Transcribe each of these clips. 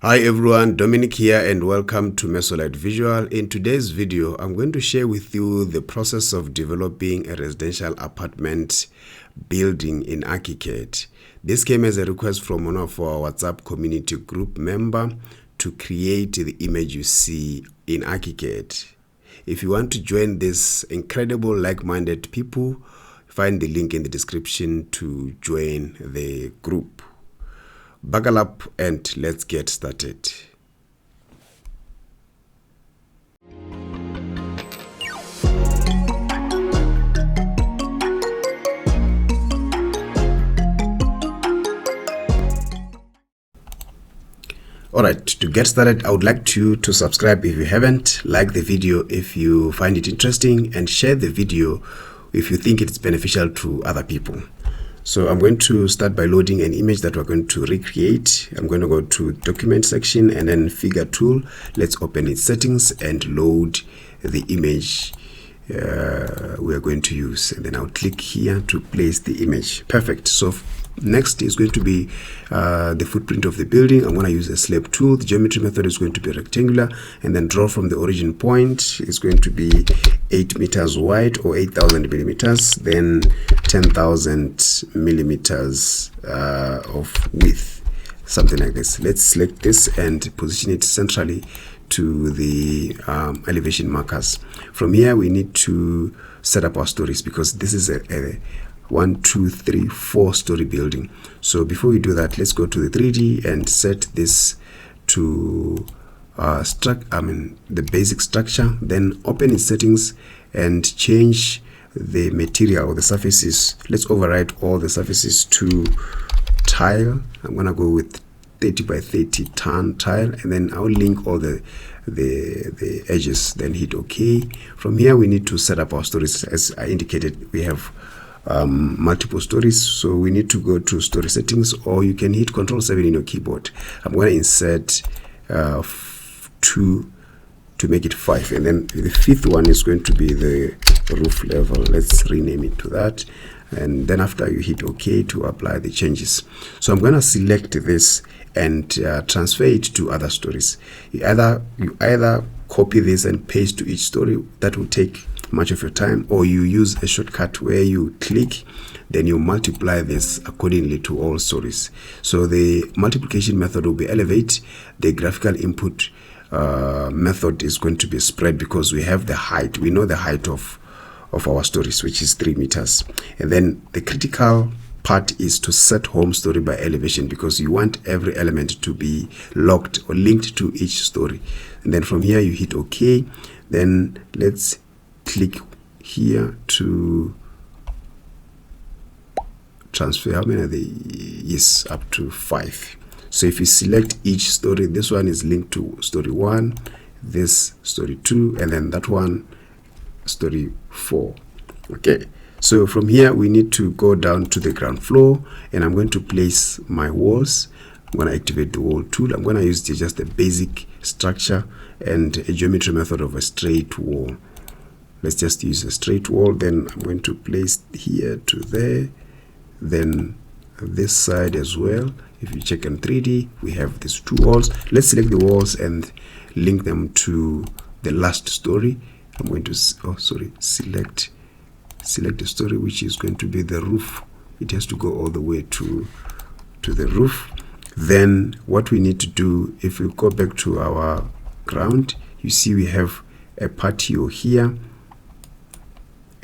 Hi everyone, Dominic here and welcome to Mesolite Visual. In today's video, I'm going to share with you the process of developing a residential apartment building in ArchiCAD. This came as a request from one of our WhatsApp community group member to create the image you see in ArchiCAD. If you want to join this incredible like-minded people, find the link in the description to join the group. Buckle up and let's get started. Alright, to get started, I would like you to subscribe if you haven't, like the video if you find it interesting, and share the video if you think it's beneficial to other people. So I'm going to start by loading an image that we're going to recreate. I'm going to go to document section and then figure tool. Let's open its settings and load the image we are going to use. And then I'll click here to place the image. Perfect. So next is going to be the footprint of the building. I'm going to use a slab tool. The geometry method is going to be rectangular, and then draw from the origin point. It's going to be 8 meters wide or 8,000 millimeters, then 10,000 millimeters of width, something like this. Let's select this and position it centrally to the elevation markers. From here, we need to set up our stories because this is a 1, 2, 3, 4 story building. So before we do that, let's go to the 3D and set this to the basic structure. Then open its settings and change the material or the surfaces. Let's override all the surfaces to tile. I'm gonna go with 30 by 30 tan tile, and then I'll link all the edges. Then hit OK. From here, we need to set up our stories. As I indicated, we have multiple stories, so we need to go to story settings, or you can hit Ctrl+7 in your keyboard. I'm going to insert 2 to make it 5, and then the 5th one is going to be the roof level. Let's rename it to that, and then after you hit OK to apply the changes. So I'm going to select this and transfer it to other stories. You either copy this and paste to each story. That will take much of your time, or you use a shortcut where you click, then you multiply this accordingly to all stories. So the multiplication method will be elevate. The graphical input method is going to be spread because we have the height. We know the height of our stories, which is 3 meters. And then the critical part is to set home story by elevation, because you want every element to be locked or linked to each story. And then from here you hit OK. Then let's click here to transfer. How many are they? Yes, up to 5. So if you select each story, this one is linked to story 1, this story 2, and then that one story 4. Okay, so from here we need to go down to the ground floor, and I'm going to place my walls. I'm going to activate the wall tool. I'm going to use just a basic structure and a geometry method of a straight wall. Let's just use a straight wall. Then I'm going to place here to there, then this side as well. If you check on 3D, we have these 2 walls. Let's select the walls and link them to the last story. I'm going to select the story, which is going to be the roof. It has to go all the way to the roof. Then what we need to do, if we go back to our ground, you see we have a patio here.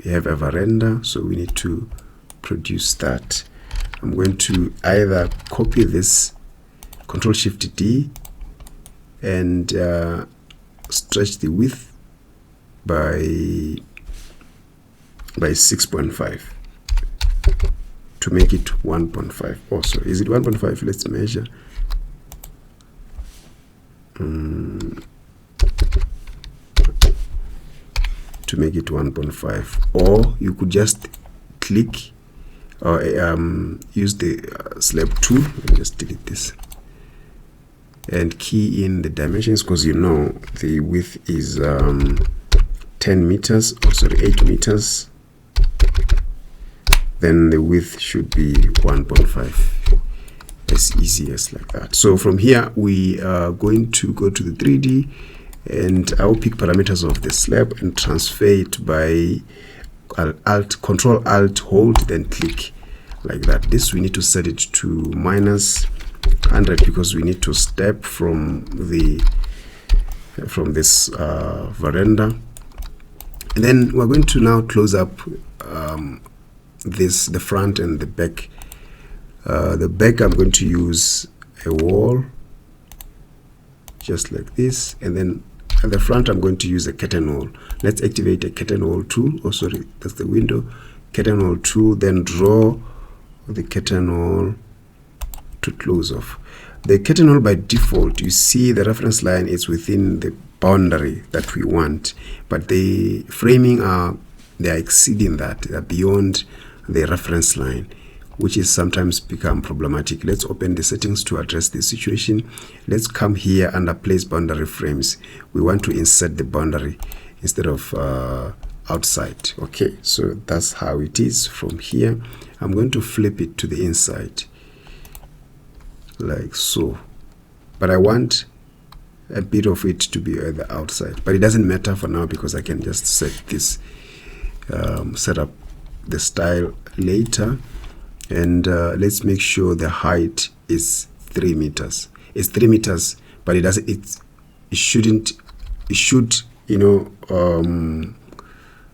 We have a veranda, so we need to produce that. I'm going to either copy this, Ctrl+Shift+D, and stretch the width by 6.5 to make it 1.5. Also, is it 1.5? Let's measure. To make it 1.5, or you could just click or use the slab tool. Let me just delete this and key in the dimensions, because you know the width is 10 meters, or sorry, 8 meters. Then the width should be 1.5. as easy as like that. So from here we are going to go to the 3D, and I'll pick parameters of the slab and transfer it by Control Alt hold, then click like that. This we need to set it to minus 100 because we need to step from this veranda. And then we're going to now close up the front and the back. The back, I'm going to use a wall just like this, and then at the front I'm going to use a curtain wall. Let's activate a curtain wall tool. Oh sorry, that's the window. Curtain wall tool, then draw the curtain wall to close off. The curtain wall by default, you see the reference line is within the boundary that we want, but the framing they are exceeding that. They are beyond the reference line, which is sometimes become problematic. Let's open the settings to address this situation. Let's come here under place boundary frames. We want to insert the boundary instead of outside. Okay, so that's how it is. From here I'm going to flip it to the inside like so, but I want a bit of it to be at the outside, but it doesn't matter for now because I can just set this set up the style later. And let's make sure the height is 3 meters. It's 3 meters, but it should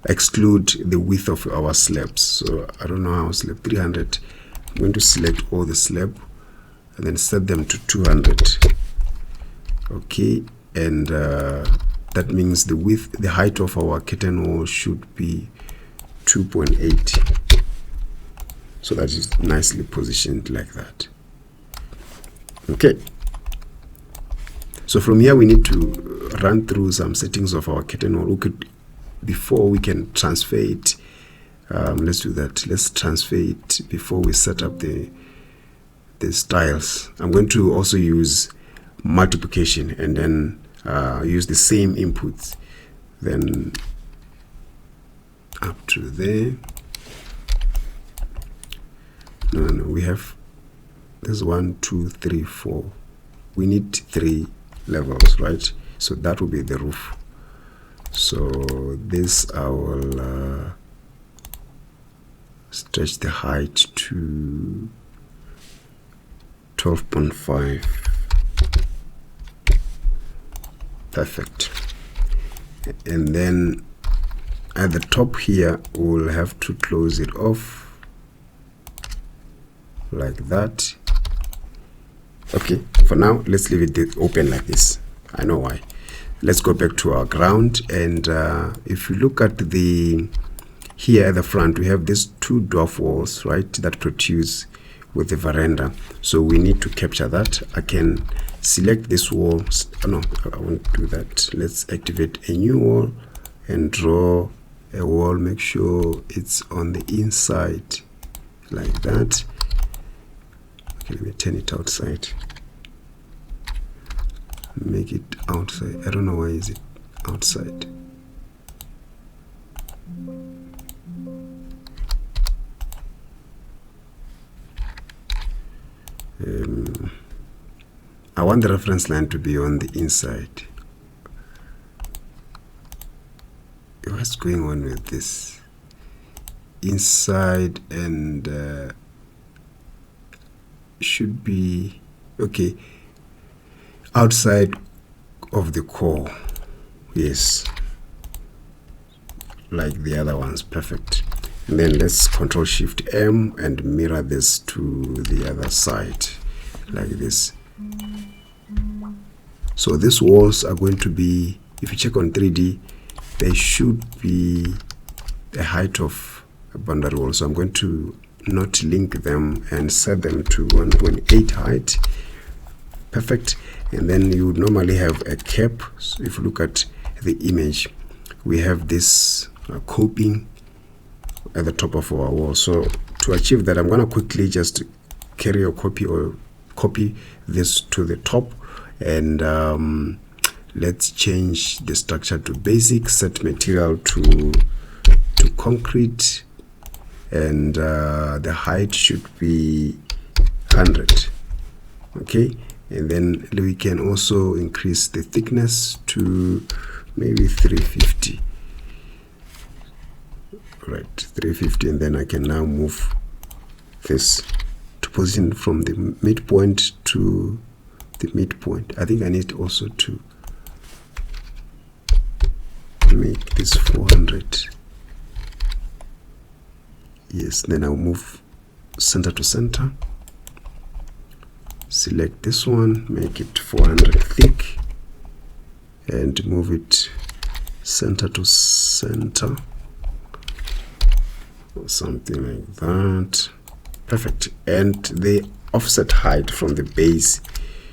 exclude the width of our slabs. So I don't know how slab 300. I'm going to select all the slab and then set them to 200. Okay, and that means the height of our curtain wall should be 2.8. So that is nicely positioned like that. Okay, so from here we need to run through some settings of our curtain wall. Before we can transfer it, let's do that. Let's transfer it before we set up the styles. I'm going to also use multiplication and then use the same inputs, then up to there. No, we have this 1, 2, 3, 4. We need 3 levels, right? So that will be the roof. So this I will stretch the height to 12.5. Perfect. And then at the top here we'll have to close it off like that. Okay, for now let's leave it open like this. I know why. Let's go back to our ground, and if you look at here at the front, we have these 2 dwarf walls, right, that protrude with the veranda. So we need to capture that. I can select this wall. Oh, no, I won't do that. Let's activate a new wall and draw a wall. Make sure it's on the inside like that. Okay, let me turn it outside. Make it outside. I don't know why is it outside. I want the reference line to be on the inside. What's going on with this? Inside and should be okay. Outside of the core, yes, like the other ones. Perfect. And then let's Control Shift M and mirror this to the other side like this. So these walls are going to be, if you check on 3D, they should be the height of a boundary wall. So I'm going to not link them and set them to 1.8 height. Perfect. And then you would normally have a cap. So if you look at the image, we have this coping at the top of our wall. So to achieve that, I'm going to quickly just carry a copy or copy this to the top, and let's change the structure to basic, set material to concrete, and the height should be 100. Okay, and then we can also increase the thickness to maybe 350. Right, 350, and then I can now move this to position from the midpoint to the midpoint. I think I need also to make this 400. Yes, then I'll move center to center. Select this one, make it 400 thick, and move it center to center, or something like that. Perfect. And the offset height from the base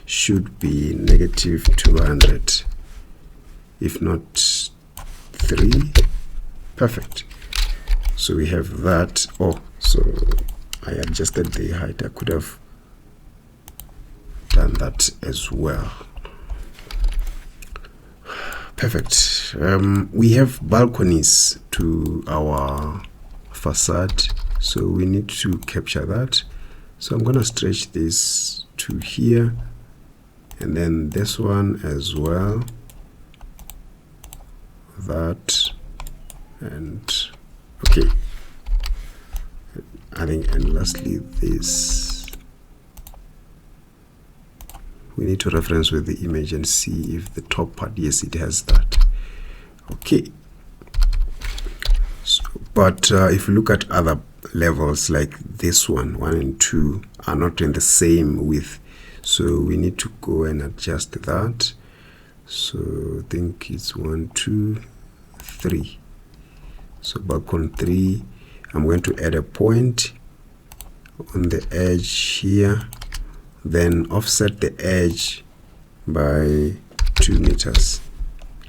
should be negative 200, if not 3. Perfect. So we have that. Oh, so I adjusted the height. I could have done that as well. Perfect. We have balconies to our facade, so we need to capture that. So I'm going to stretch this to here, and then this one as well, that, and okay, I think, and lastly this. We need to reference with the image and see if the top part, yes, it has that. Okay. So, but if you look at other levels like this one, 1 and 2 are not in the same width. So we need to go and adjust that. So I think it's 1, 2, 3. So balcony 3, I'm going to add a point on the edge here. Then offset the edge by 2 meters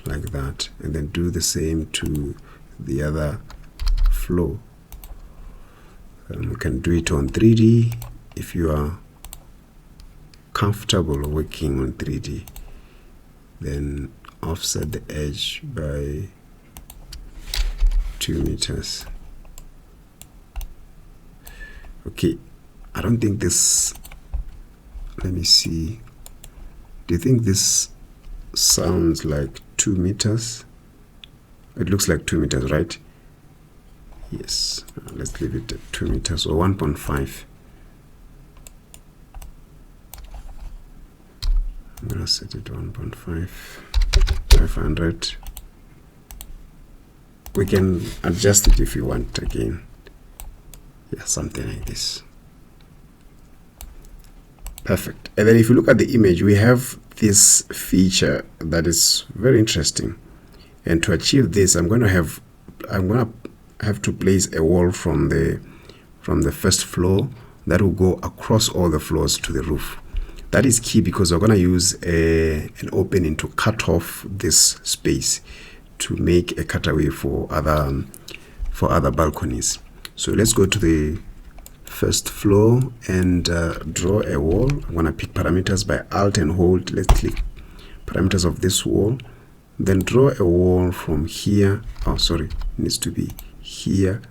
like that, and then do the same to the other floor. You can do it on 3D if you are comfortable working on 3D. Then offset the edge by 2 meters. Okay, I don't think this, let me see, do you think this sounds like 2 meters? It looks like 2 meters, right? Yes, let's leave it at 2 meters or 1.5. I'm gonna set it 1.5, 500. We can adjust it if you want again. Yeah, something like this. Perfect. And then if you look at the image, we have this feature that is very interesting. And to achieve this, I'm gonna have to place a wall from the first floor that will go across all the floors to the roof. That is key because we're gonna use an opening to cut off this space to make a cutaway for other balconies. So let's go to the first floor and draw a wall. I'm gonna pick parameters by Alt and hold. Let's click parameters of this wall, then draw a wall from here. Oh, sorry, it needs to be here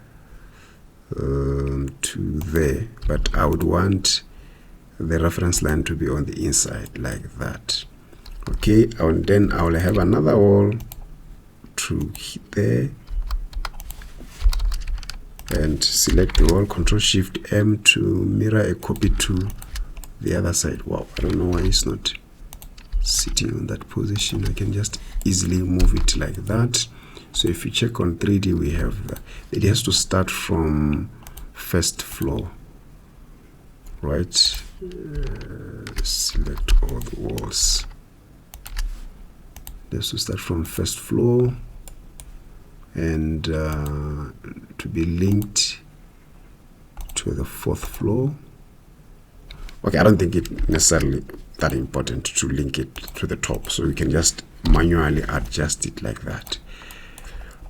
to there, but I would want the reference line to be on the inside like that. Okay, and then I will have another wall to there, and select the wall, Control Shift M to mirror a copy to the other side. Wow, I don't know why it's not sitting on that position. I can just easily move it like that. So if you check on 3D, we have that. It has to start from first floor, right? Select all the walls. It has to start from first floor and to be linked to the fourth floor. Okay, I don't think it necessarily that important to link it to the top, so we can just manually adjust it like that.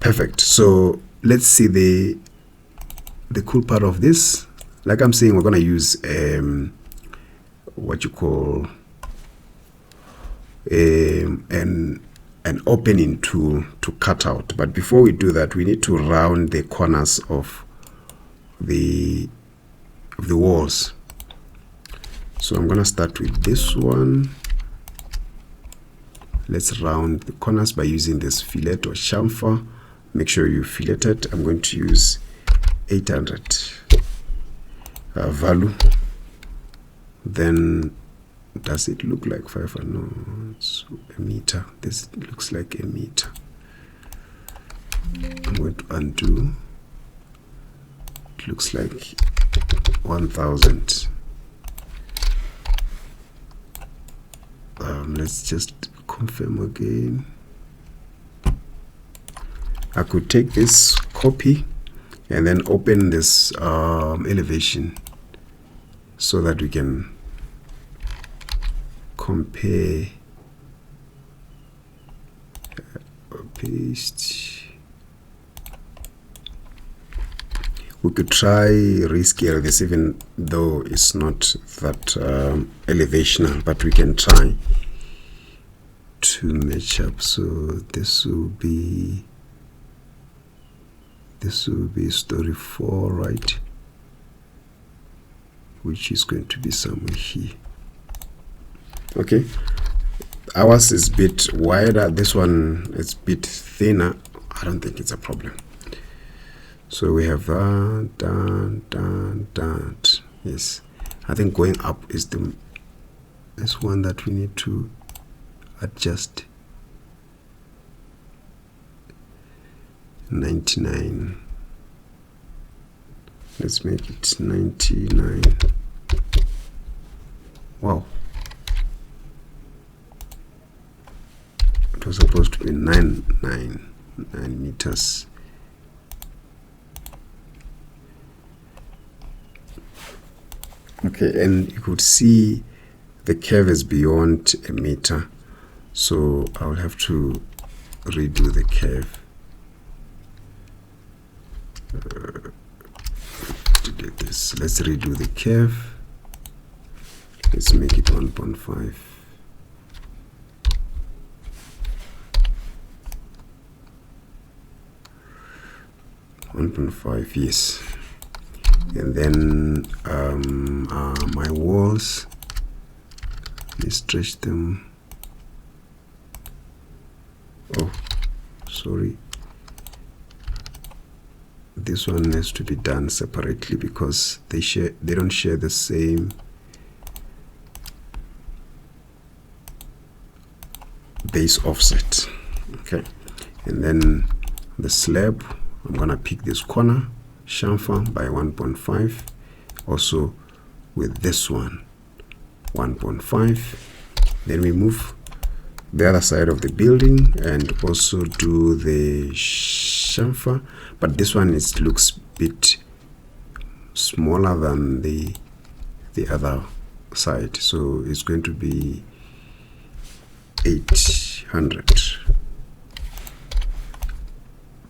Perfect. So let's see the cool part of this. Like I'm saying, we're gonna use what you call an opening tool to cut out. But before we do that, we need to round the corners of the walls. So I'm gonna start with this one. Let's round the corners by using this fillet or chamfer. Make sure you fillet it. I'm going to use 800 value. Then does it look like 500? No, it's a meter. This looks like a meter. I'm going to undo. It looks like 1000. Let's just confirm again. I could take this copy and then open this elevation so that we can compare. Paste. We could try rescale this, even though it's not that elevational, but we can try to match up. So this will be story 4, right? Which is going to be somewhere here. Okay, ours is a bit wider, this one is a bit thinner. I don't think it's a problem. So we have that. Yes, I think going up is this one that we need to adjust. 99. Let's make it 99. Wow. It was supposed to be 9 meters. Okay, and you could see the curve is beyond a meter, so I will have to redo the curve. Delete this. Let's redo the curve. Let's make it 1.5. Yes. And then my walls, let's stretch them. Oh, sorry. This one has to be done separately because they don't share the same base offset. Okay, and then the slab, I'm gonna pick this corner, chamfer by 1.5, also with this one 1.5. Then we move the other side of the building and also do the chamfer, but this one looks a bit smaller than the other side, so it's going to be 800.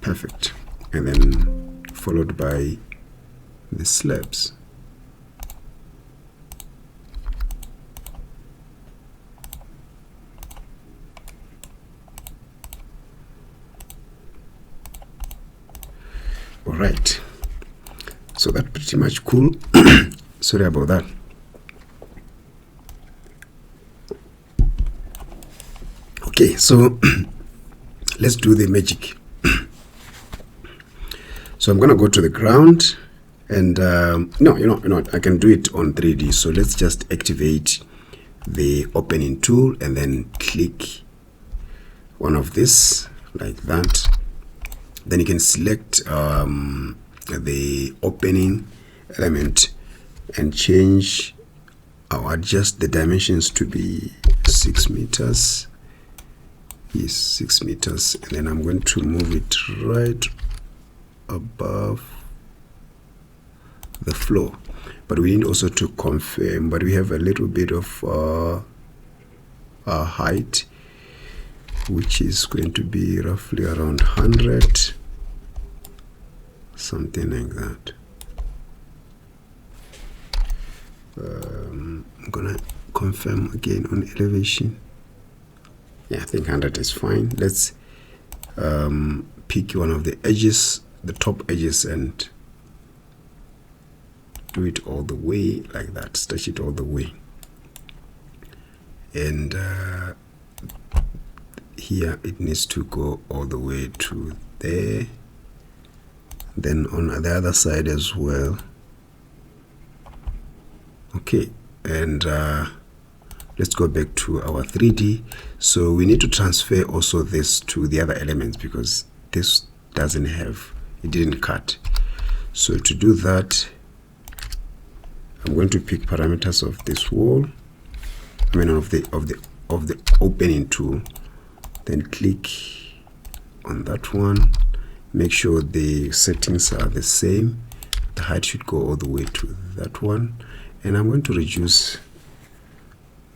Perfect. And then followed by the slabs. All right, so that's pretty much cool. Sorry about that. Okay, so let's do the magic. So I'm gonna go to the ground, and no, you know what, I can do it on 3D. So let's just activate the opening tool and then click one of this like that. Then you can select the opening element and change or adjust the dimensions to be 6 meters. Yes, 6 meters. And then I'm going to move it right above the floor. But we need also to confirm, but we have a little bit of height, which is going to be roughly around 100, something like that. I'm gonna confirm again on elevation. Yeah, I think 100 is fine. Let's pick one of the edges, the top edges, and do it all the way like that. Stretch it all the way. and here it needs to go all the way to there, then on the other side as well. Okay, and let's go back to our 3D. So we need to transfer also this to the other elements because this doesn't have, it didn't cut. So to do that, I'm going to pick parameters of this wall, I mean of the opening tool, then click on that one, make sure the settings are the same. The height should go all the way to that one, and I'm going to reduce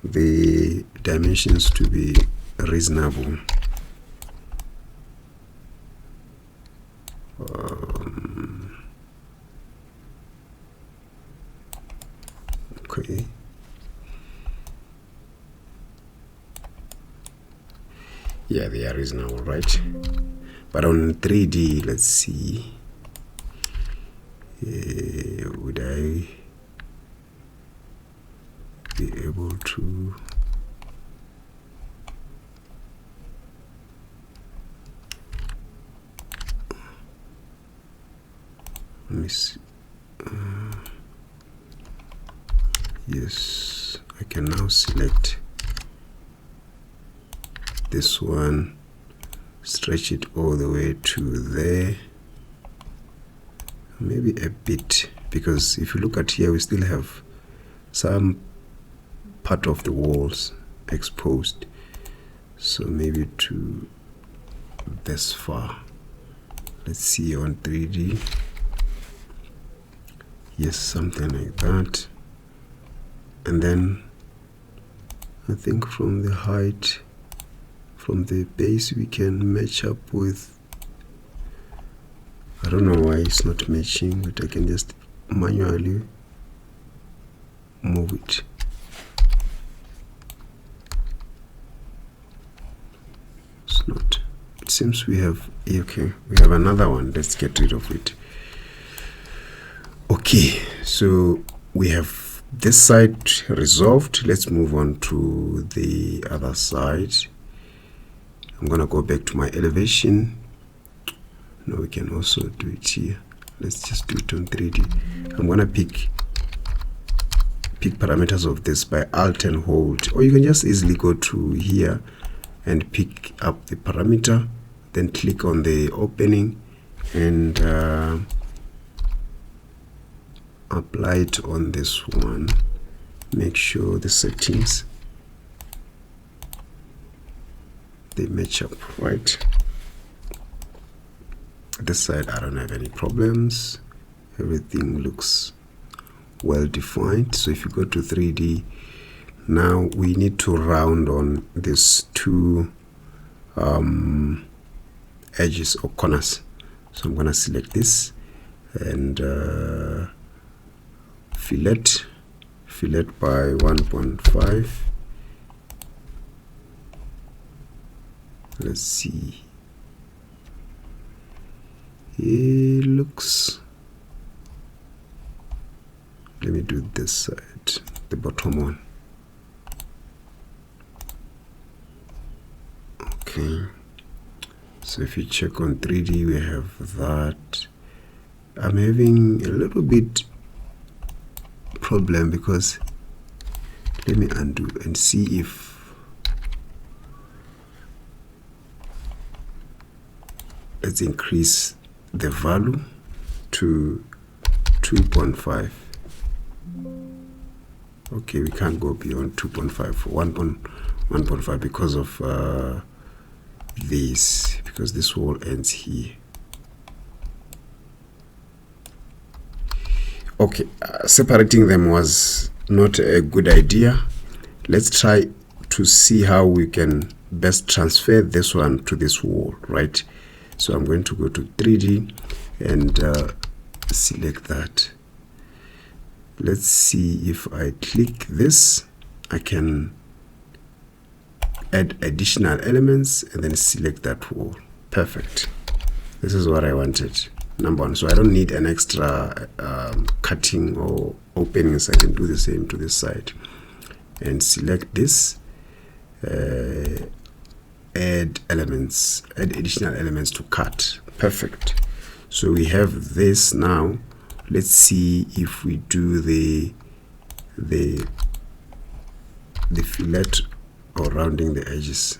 the dimensions to be reasonable. Okay. Yeah, they are reasonable, right? But on 3D, let's see. Would I be able to? Let me see. Yes, I can now select this one, stretch it all the way to there, maybe a bit, because if you look at here, we still have some part of the walls exposed, so maybe to this far. Let's see on 3D. Yes, something like that. And then I think from the height, from the base, we can match up with, I don't know why it's not matching, but I can just manually move it. It's not. It seems we have, okay, we have another one. Let's get rid of it. Okay, so we have this side resolved. Let's move on to the other side. I'm gonna go back to my elevation. No, we can also do it here. Let's just do it on 3D. I'm gonna pick parameters of this by Alt and hold, or you can just easily go to here and pick up the parameter, then click on the opening and apply it on this one. Make sure the settings, they match up, right? This side I don't have any problems, everything looks well defined. So if you go to 3D, now we need to round on these two edges or corners. So I'm gonna select this and fillet by 1.5. Let's see, it looks, let me do this side, the bottom one. Okay, so if you check on 3D, we have that. I'm having a little bit problem because, let me undo and see if let's increase the value to 2.5. Okay, we can't go beyond 2.5 for 1.5 because of this, because this wall ends here. Okay, separating them was not a good idea. Let's try to see how we can best transfer this one to this wall, right? So I'm going to go to 3D and select that. Let's see if I click this, I can add additional elements and then select that wall. Perfect. This is what I wanted. Number one, so I don't need an extra cutting or openings. I can do the same to this side and select this add additional elements to cut. Perfect. So we have this now. Let's see if we do the fillet or rounding the edges.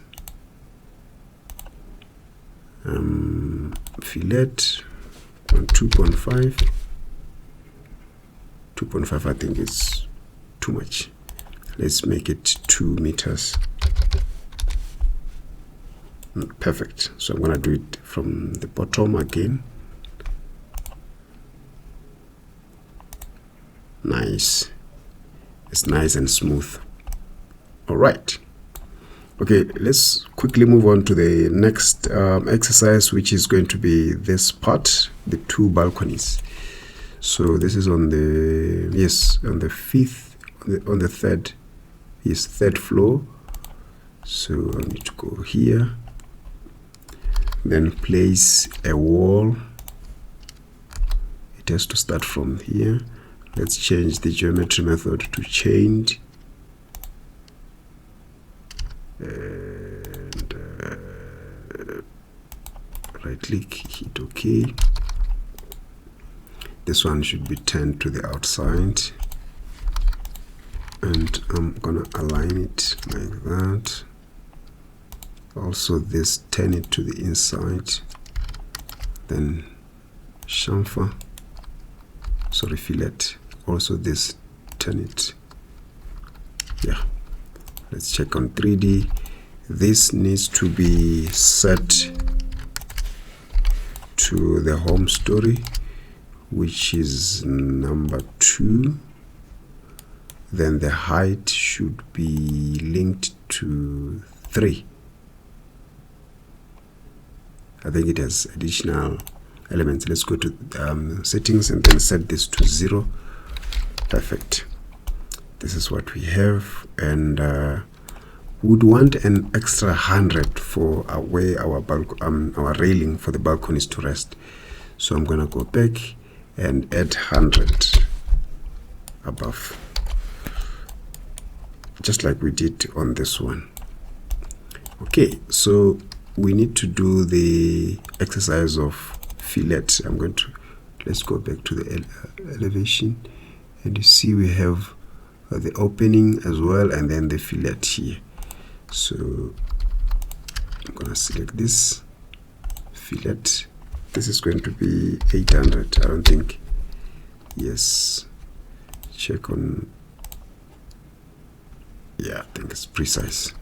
Fillet on 2.5. 2.5 I think is too much. Let's make it 2 meters. Perfect. So I'm gonna do it from the bottom again. Nice. It's nice and smooth. All right. Okay, let's quickly move on to the next exercise, which is going to be this part, the 2 balconies. So this is on the, yes, on the third, yes, third floor. So I need to go here, then place a wall. It has to start from here. Let's change the geometry method to chained. And right click, hit OK. This one should be turned to the outside, and I'm gonna align it like that. Also this, turn it to the inside, then chamfer, sorry, fillet. Also this, turn it, yeah. Let's check on 3D. This needs to be set to the home story, which is number 2. Then the height should be linked to 3. I think it has additional elements. Let's go to settings and then set this to 0. Perfect. This is what we have, and would want an extra 100 for where our railing for the balconies to rest. So I'm gonna go back and add 100 above, just like we did on this one. Okay, so we need to do the exercise of fillet. Let's go back to the elevation, and you see we have the opening as well, and then the fillet here. So I'm gonna select this fillet. This is going to be 800, I don't think. Yes, check on, yeah, I think it's precise.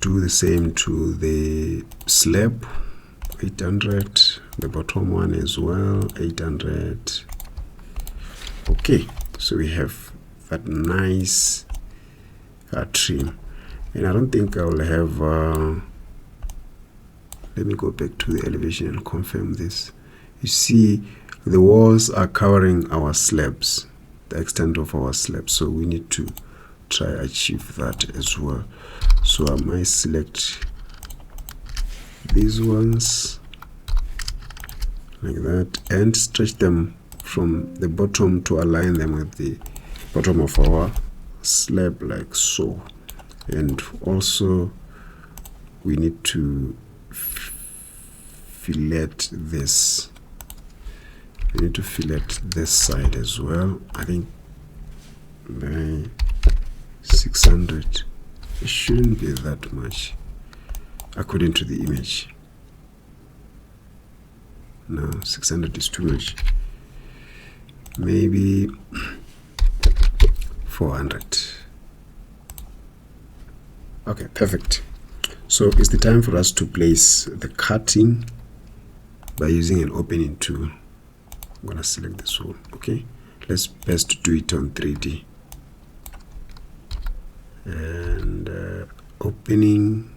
Do the same to the slab, 800, the bottom one as well, 800. Okay, so we have that nice trim, and I don't think I will have let me go back to the elevation and confirm this. You see the walls are covering our slabs, the extent of our slabs, so we need to try achieve that as well. So I might select these ones like that and stretch them from the bottom to align them with the bottom of our slab, like so. And also we need to fillet this. We need to fillet this side as well. I think by 600, it shouldn't be that much according to the image. No, 600 is too much. Maybe 400. Okay, perfect. So it's the time for us to place the cutting by using an opening tool. I'm gonna select this one. Okay, let's best do it on 3D. And opening,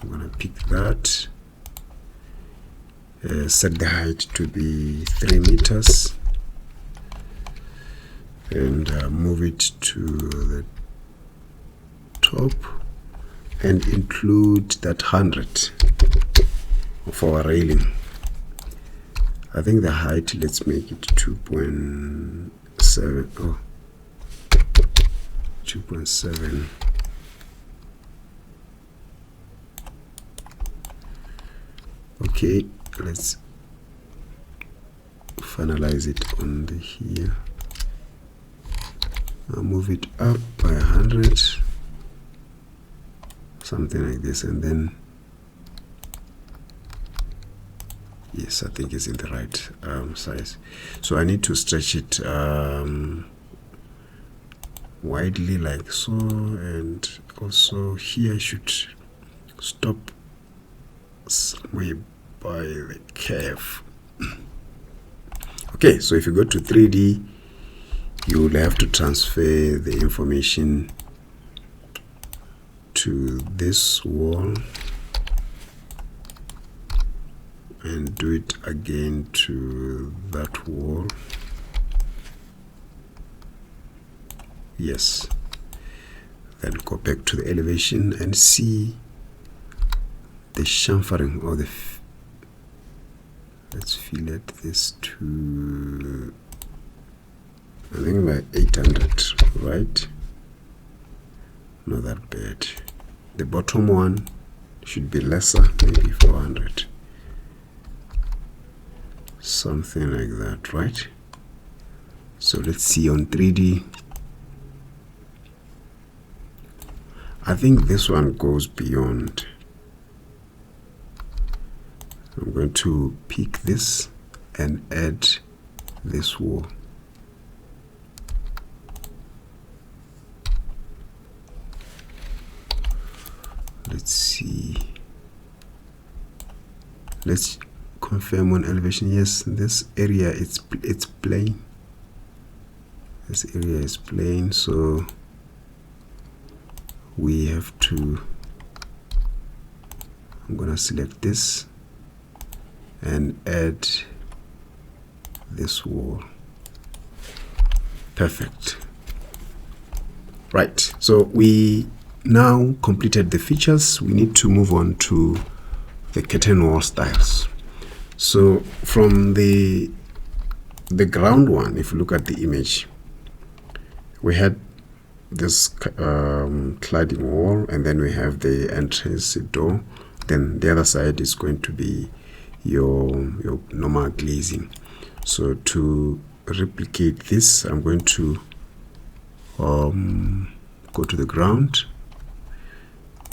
I'm gonna pick that. Set the height to be 3 meters and move it to the top and include that 100 for our railing. I think the height, let's make it 2.7. Oh, 2.7. Okay, let's finalize it on the here. I'll move it up by 100, something like this, and then yes, I think it's in the right size. So I need to stretch it widely like so, and also here I should stop somewhere by the curve. Okay, so if you go to 3D, you will have to transfer the information to this wall and do it again to that wall. Yes, then go back to the elevation and see the chamfering or the let's fillet this to, I think, by 800, right? Not that bad. The bottom one should be lesser, maybe 400, something like that, right? So let's see on 3D. I think this one goes beyond. I'm going to pick this and add this wall. Let's see. Let's confirm on elevation. Yes, this area it's plain. This area is plain, so we have to, I'm gonna select this and add this wall. Perfect. Right, so we now completed the features. We need to move on to the curtain wall styles. So from the ground one, if you look at the image, we had this cladding wall, and then we have the entrance door. Then the other side is going to be your normal glazing. So to replicate this, I'm going to go to the ground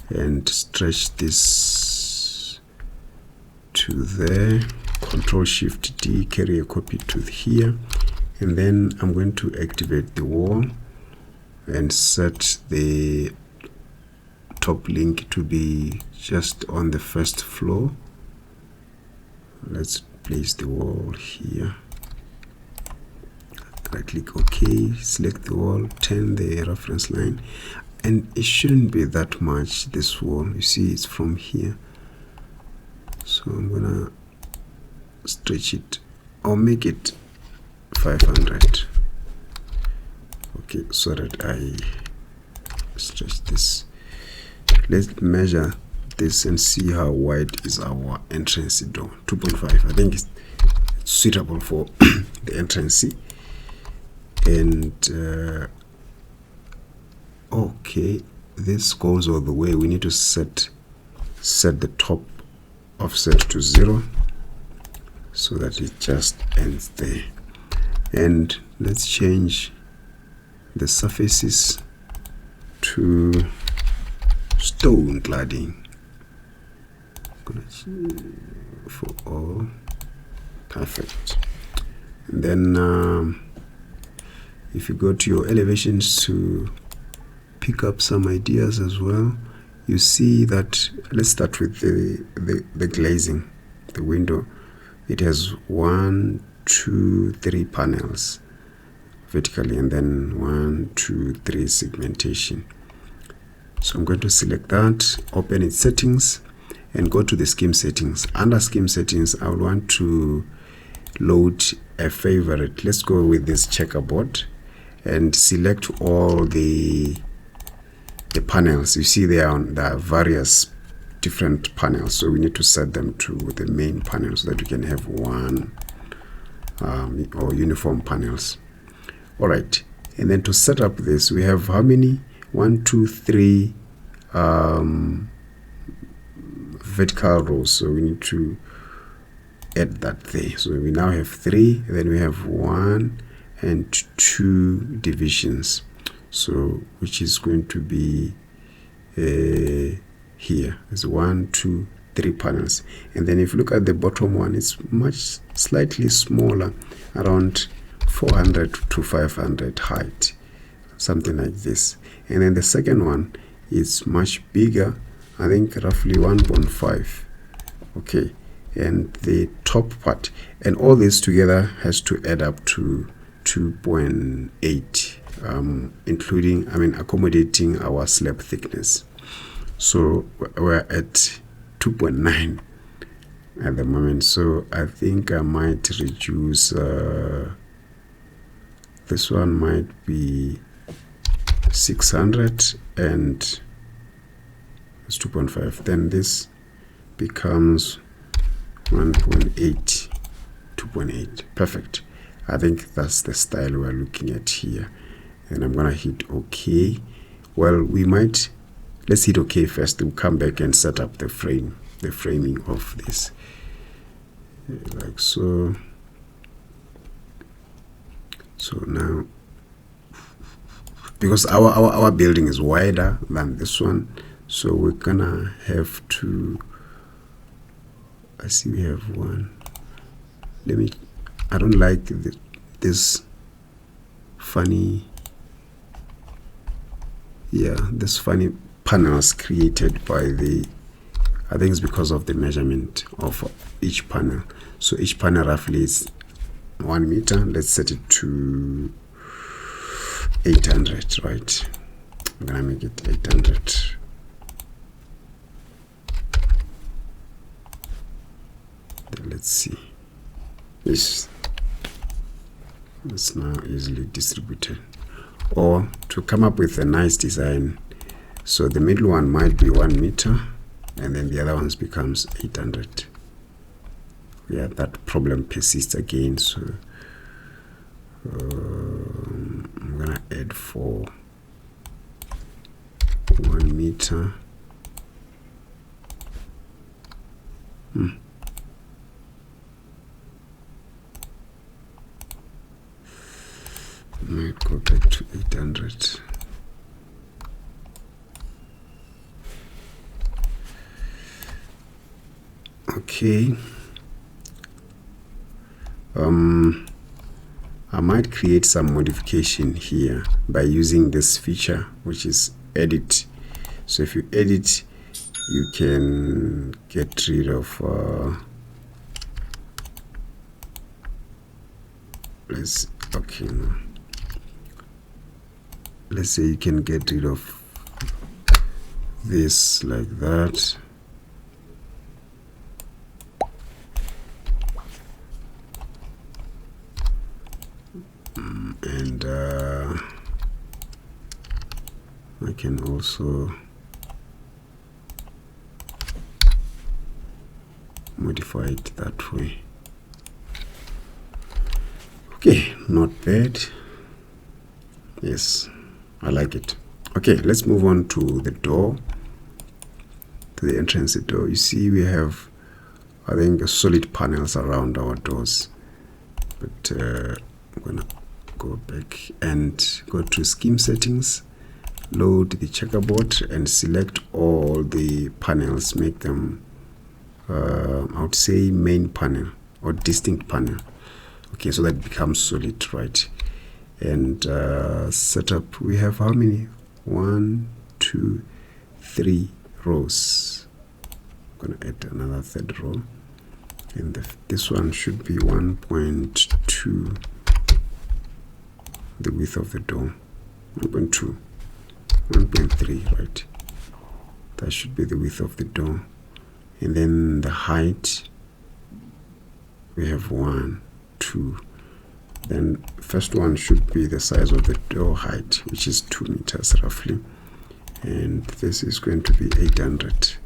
and stretch this to there. Control Shift D, carry a copy to here, and then I'm going to activate the wall and set the top link to be just on the first floor. Let's place the wall here. Right click OK, select the wall, turn the reference line, and it shouldn't be that much, this wall. You see, it's from here. So I'm gonna stretch it or make it 500. Okay, so that I stretch this. Let's measure this and see how wide is our entrance door. 2.5. I think it's suitable for the entrance. And okay, this goes all the way. We need to set the top offset to 0 so that it just ends there. And let's change the surfaces to stone cladding for all. Perfect. And then if you go to your elevations to pick up some ideas as well, you see that, let's start with the glazing. The window, it has 1, 2, 3 panels vertically, and then 1, 2, 3 segmentation. So I'm going to select that, open its settings, and go to the scheme settings. Under scheme settings, I would want to load a favorite. Let's go with this checkerboard and select all the panels. You see there are various different panels, so we need to set them to the main panel so that we can have one or uniform panels. All right, and then to set up this, we have how many? 1, 2, 3 vertical rows, so we need to add that there. So we now have 3, then we have 1 and 2 divisions, so which is going to be here is 1, 2, 3 panels. And then if you look at the bottom one, it's much slightly smaller, around 400 to 500 height, something like this. And then the second one is much bigger, I think roughly 1.5. okay, and the top part, and all this together has to add up to 2.8, including, accommodating our slab thickness. So we're at 2.9 at the moment. So I think I might reduce, this one might be 600 and it's 2.5. Then this becomes 1.8, 2.8. Perfect. I think that's the style we're looking at here. And I'm gonna hit OK. Well, we might, let's hit OK first. We'll come back and set up the framing of this, like so. So now, because our building is wider than this one, so we're gonna have to, I see we have one. I don't like this funny, this funny panels created by the, I think it's because of the measurement of each panel. So each panel roughly is 1 meter. Let's set it to 800, right? I'm gonna make it 800. Let's see. Yes, it's now easily distributed. Or to come up with a nice design, so the middle one might be 1 meter and then the other ones becomes 800. Yeah, that problem persists again, so I'm gonna add for 1 meter. Might go back to 800. Okay. I might create some modification here by using this feature, which is edit. So if you edit, you can get rid of let's say you can get rid of this like that. And I can also modify it that way. Okay, not bad. Yes, I like it. Okay, let's move on to the door, to the entrance door. You see we have, I think, solid panels around our doors, but I'm gonna go back and go to scheme settings, load the checkerboard and select all the panels, make them I would say main panel or distinct panel. Okay, so that becomes solid, right? And setup, we have how many? 1, 2, 3 rows. I'm gonna add another third row, and this one should be 1.2, the width of the door. 1.2, 1.3, right? That should be the width of the door. And then the height, we have 1, 2. Then first one should be the size of the door height, which is 2 meters roughly, and this is going to be 800.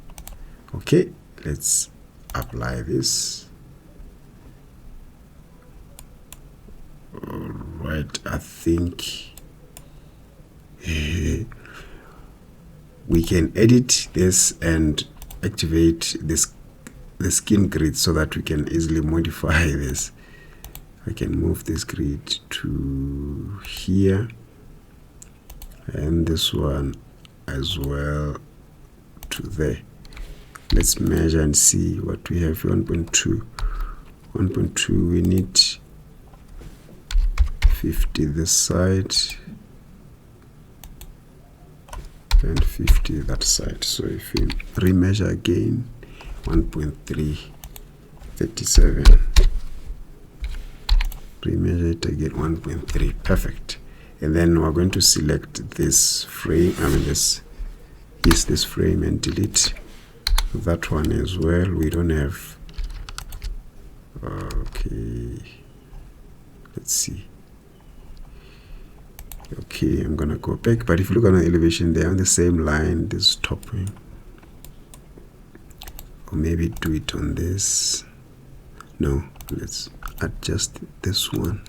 Okay, let's apply this. All right, I think we can edit this and activate this the skin grid so that we can easily modify this. I can move this grid to here and this one as well to there. Let's measure and see what we have. 1.2 we need 50 this side and 50 that side. So if we remeasure again, 1.337, remeasure it again, 1.3, perfect. And then we're going to select this frame, this frame, and delete that one as well. We don't have, okay, let's see. Okay, I'm gonna go back, but if you look at the elevation, they're on the same line, this topping. Or maybe do it on this. No, let's adjust this one.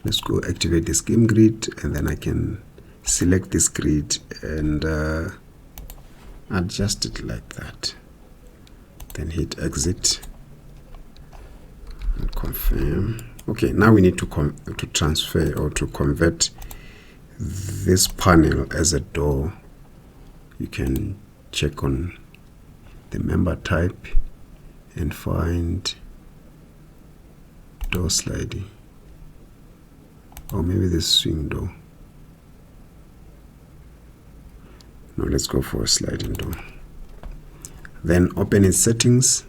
Let's go activate the scheme grid, and then I can select this grid and adjust it like that. Then hit exit and confirm. Okay, now we need to transfer or to convert this panel as a door. You can check on the member type and find door sliding, or maybe the swing door. No, let's go for a sliding door. Then open its settings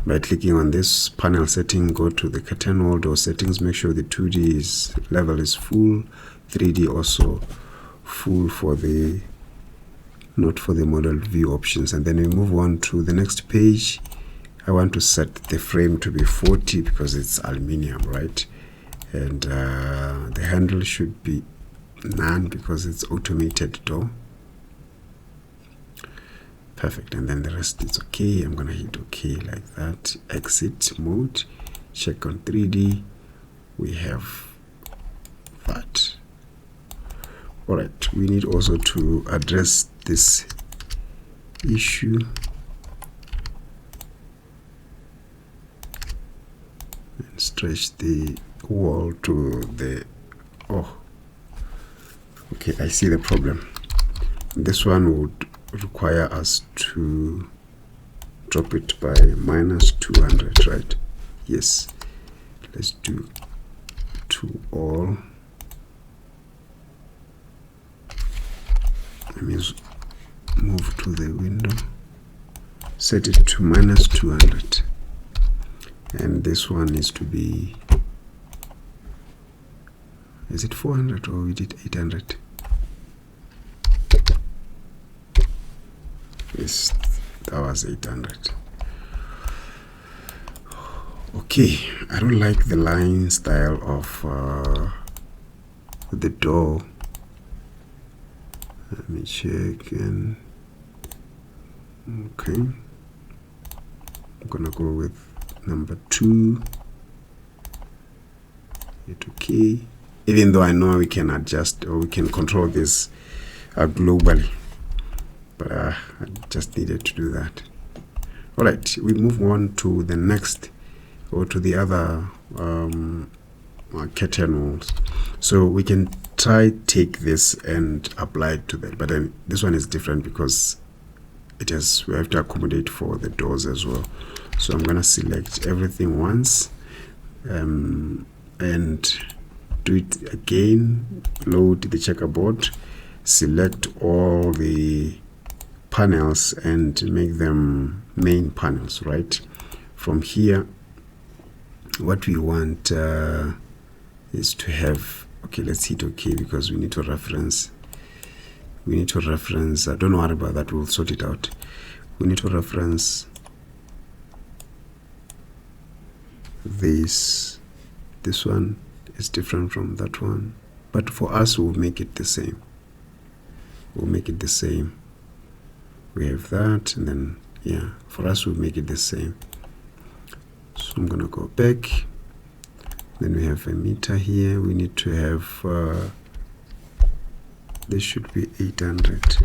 by clicking on this panel setting. Go to the curtain wall door settings, make sure the 2D level is full, 3D also full for the not for the model view options. And then we move on to the next page. I want to set the frame to be 40 because it's aluminium, right? And the handle should be none because it's automated door. Perfect. And then the rest is okay. I'm gonna hit okay like that. Exit mode, check on 3D. We have that. All right, we need also to address this issue. And stretch the wall to the, oh, okay, I see the problem. This one would require us to drop it by -200, right? Yes, let's do to all. Let me move to the window, set it to -200, and this one needs to be, is it 400 or we did 800? Yes, that was 800. Okay, I don't like the line style of the door. Let me check and okay, I'm gonna go with number 2. Hit okay, even though I know we can adjust or we can control this globally, but I just needed to do that. All right, we move on to the next, or to the other curtain walls. So we can take this and apply it to that, but then this one is different because it has, we have to accommodate for the doors as well. So I'm gonna select everything once and do it again. Load the checkerboard, select all the panels and make them main panels. Right from here, what we want is to have, okay, let's hit okay because we need to reference, don't worry about that, we'll sort it out. We need to reference this one is different from that one, but for us we'll make it the same. We have that, and then yeah, for us we'll make it the same. So I'm gonna go back. Then we have a meter here. We need to have this should be 800,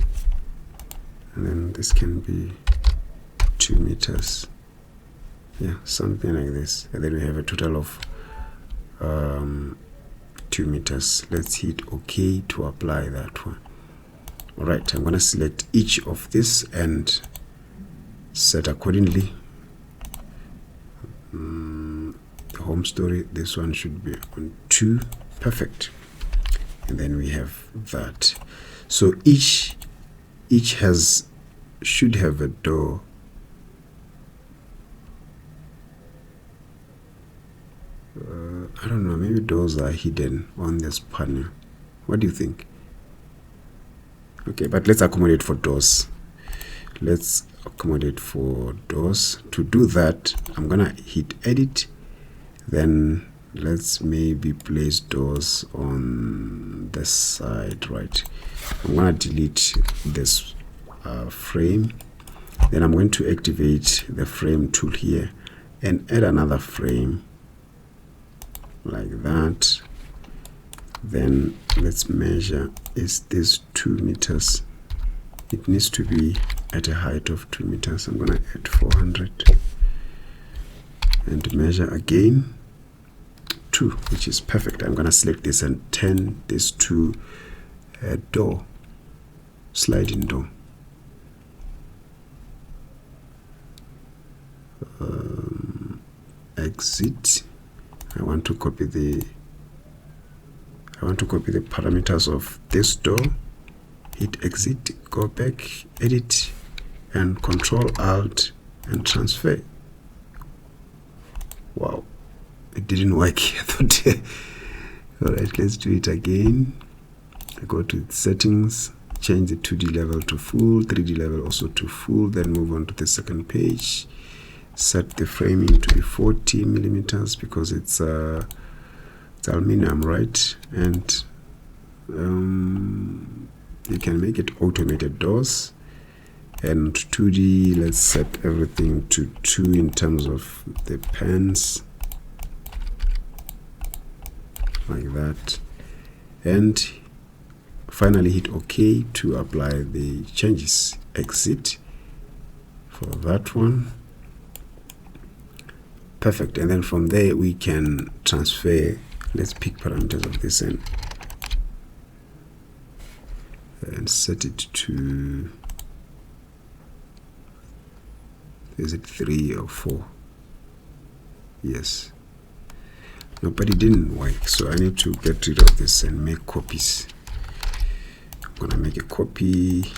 and then this can be 2 meters, yeah, something like this, and then we have a total of 2 meters. Let's hit OK to apply that one. Alright, I'm going to select each of this and set accordingly. The home story, this one should be on 2, perfect, and then we have that. So each should have a door. I don't know, maybe doors are hidden on this panel. What do you think? Okay, but let's accommodate for doors. Let's accommodate for doors. To do that, I'm gonna hit edit, then let's maybe place doors on this side, right? I'm gonna delete this frame, then I'm going to activate the frame tool here and add another frame like that. Then let's measure, is this 2 meters? It needs to be at a height of 2 meters. I'm gonna add 400 and measure again 2, which is perfect. I'm gonna select this and turn this to a door, sliding door. Exit. I want to copy the parameters of this door. Hit exit, go back, edit, and Control Alt and transfer. Wow, it didn't work. I thought. All right, let's do it again. I go to settings, change the 2D level to full, 3D level also to full, then move on to the second page. Set the framing to be 40 millimeters because it's aluminum, right? And you can make it automated doors. And 2D, let's set everything to 2 in terms of the pans, like that. And finally hit OK to apply the changes. Exit for that one. Perfect. And then from there we can transfer. Let's pick parameters of this and set it to, is it 3 or 4? Yes. No, but it didn't work, so I need to get rid of this and make copies. I'm gonna make a copy.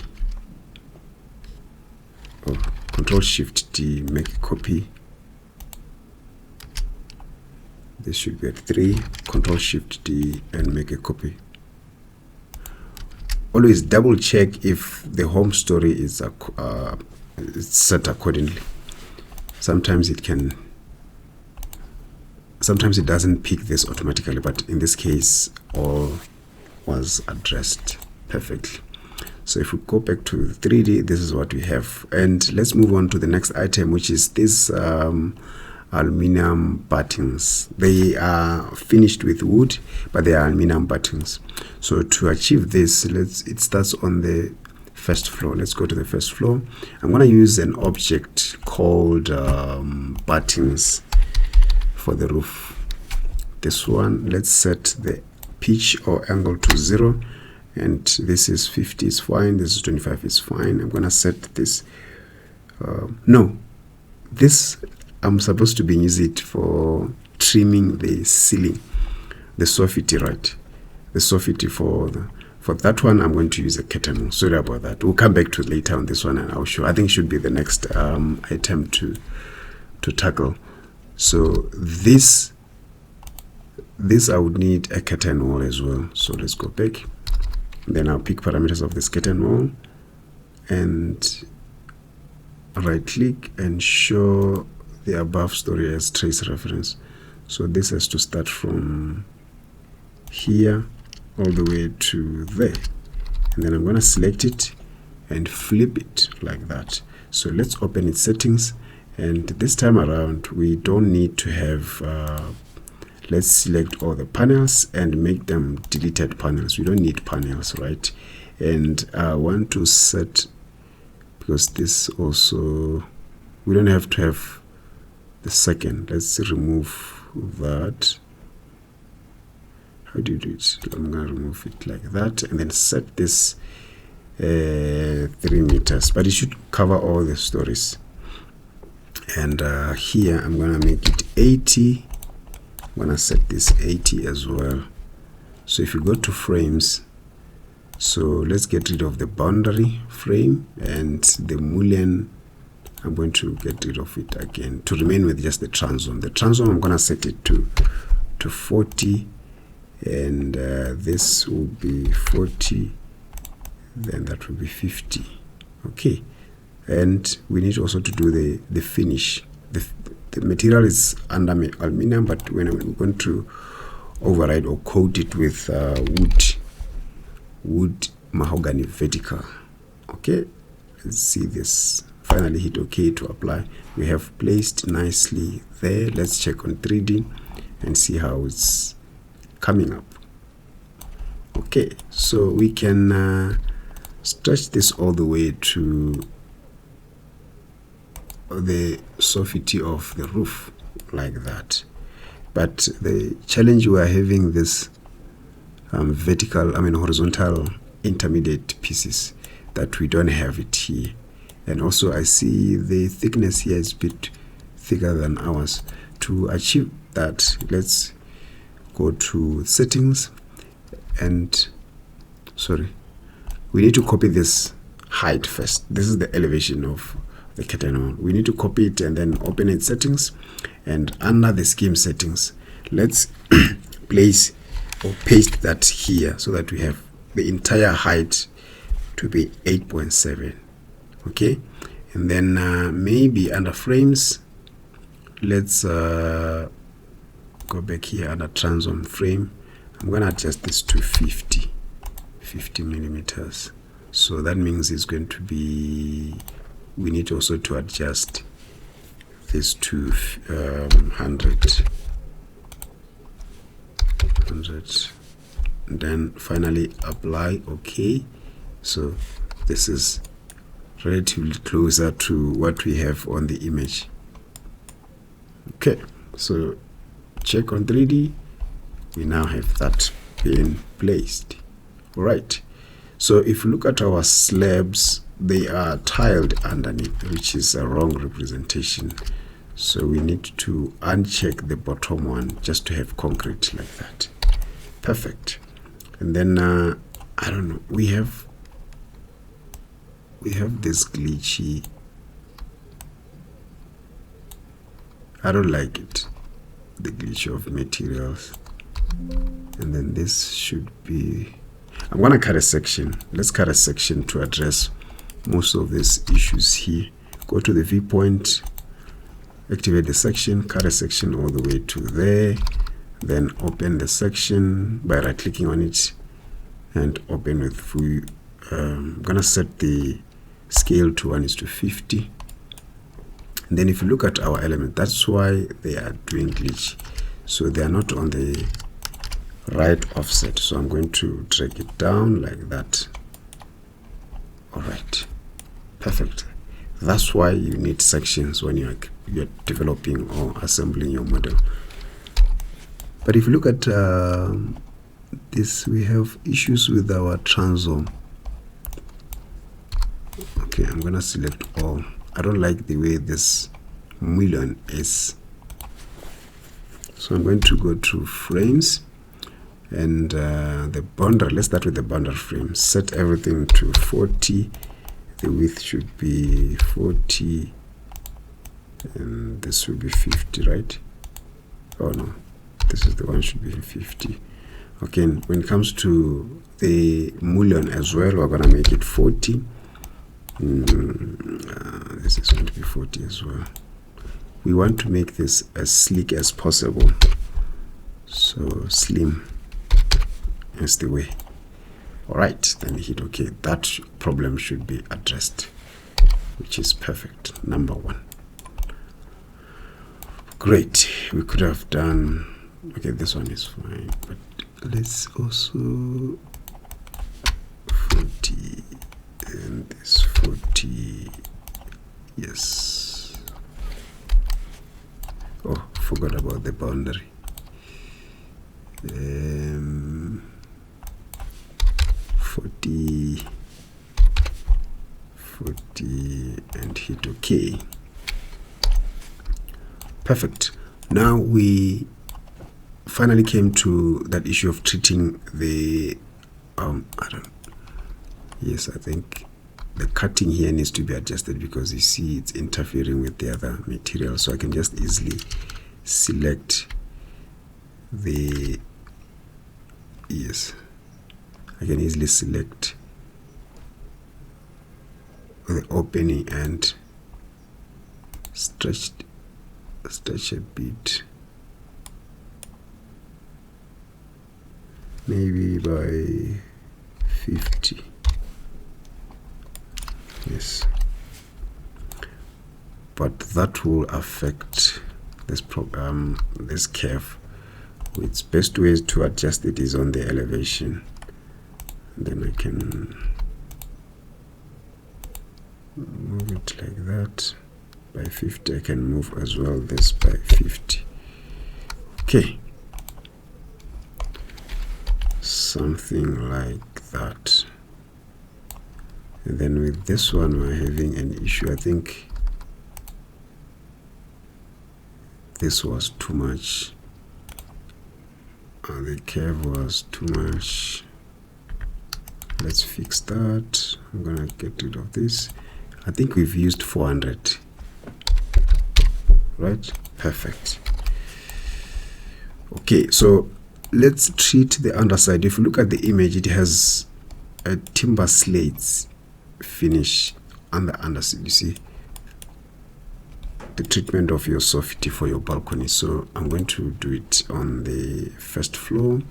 Oh, Control Shift D, make a copy. This should be at 3, Control Shift D and make a copy. Always double check if the home story is set accordingly. Sometimes it doesn't pick this automatically, but in this case all was addressed perfectly. So if we go back to 3D, this is what we have. And let's move on to the next item, which is this aluminum buttons. They are finished with wood, but they are aluminum buttons. So to achieve this, it starts on the first floor. Let's go to the first floor. I'm going to use an object called buttons for the roof. This one, let's set the pitch or angle to 0, and this is 50 is fine, this is 25 is fine. I'm going to set this no, this I'm supposed to be using it for trimming the ceiling, the soffit, right? The soffit for that one, I'm going to use a curtain. Sorry about that. We'll come back to it later on this one, and I'll show. I think should be the next item to tackle. So this I would need a curtain wall as well. So let's go back. Then I'll pick parameters of this curtain wall and right click and show the above story as trace reference. So this has to start from here all the way to there, and then I'm going to select it and flip it like that. So let's open its settings, and this time around we don't need to have let's select all the panels and make them deleted panels. We don't need panels, right? And I want to set, because this also, we don't have to have the second. Let's remove that. How do you do it? I'm going to remove it like that, and then set this 3 meters, but it should cover all the stories. And here I'm going to make it 80. I'm going to set this 80 as well. So if you go to frames, so let's get rid of the boundary frame and the mullion. I'm going to get rid of it again to remain with just the transom. The transom, I'm going to set it to 40, and this will be 40, then that will be 50. Okay, and we need also to do the finish. The material is under aluminum, but when I'm going to override or coat it with wood mahogany vertical. Okay, let's see this. Finally hit OK to apply. We have placed nicely there. Let's check on 3D and see how it's coming up. Okay, so we can stretch this all the way to the soffit of the roof like that. But the challenge we are having this horizontal intermediate pieces, that we don't have it here. And also I see the thickness here is a bit thicker than ours. To achieve that, let's go to settings, and we need to copy this height first. This is the elevation of the curtain. We need to copy it and then open it settings, and under the scheme settings, let's place or paste that here so that we have the entire height to be 8.7. Okay, and then maybe under frames, let's go back here under transom frame. I'm going to adjust this to 50 millimeters. So that means it's going to be, we need also to adjust this to 100, and then finally apply. Okay, so this is relatively closer to what we have on the image. Okay, so check on 3D. We now have that being placed. All right, so if you look at our slabs, they are tiled underneath, which is a wrong representation. So we need to uncheck the bottom one just to have concrete like that. Perfect. And then I don't know, we have this glitchy, I don't like it, the glitch of materials. And then this should be, I'm going to cut a section. Let's cut a section to address most of these issues here. Go to the viewpoint, activate the section, cut a section all the way to there, then open the section by right clicking on it and open with view. I'm going to set the scale to 1:50. And then if you look at our element, that's why they are doing glitch. So they are not on the right offset. So I'm going to drag it down like that. All right, perfect. That's why you need sections when you're developing or assembling your model. But if you look at this, we have issues with our transom. Okay, I'm gonna select all. I don't like the way this mullion is, so I'm going to go to frames and the boundary. Let's start with the boundary frame. Set everything to 40. The width should be 40, and this will be 50, right? Oh no, this is the one should be 50. Okay, and when it comes to the mullion as well, we're gonna make it 40. This is going to be 40 as well. We want to make this as sleek as possible, so slim is the way. All right, then hit OK. That problem should be addressed, which is perfect. Number one. Great. We could have done Okay, this one is fine, but let's also 40 and this 40. Yes. Oh, forgot about the boundary. 40 and hit OK. Perfect. Now we finally came to that issue of treating the I think the cutting here needs to be adjusted, because you see it's interfering with the other material. So I can just easily select the I can easily select the opening and stretch a bit, maybe by 50. Yes, but that will affect this this curve. Its best way to adjust it is on the elevation. Then I can move it like that by 50. I can move as well this by 50. Okay, something like that. And then with this one we're having an issue. I think this was too much. The curve was too much. Let's fix that. I'm gonna get rid of this. I think we've used 400, right? Perfect. Okay, so let's treat the underside. If you look at the image, it has a timber slates finish on the underside. You see the treatment of your soffit for your balcony. So I'm going to do it on the first floor.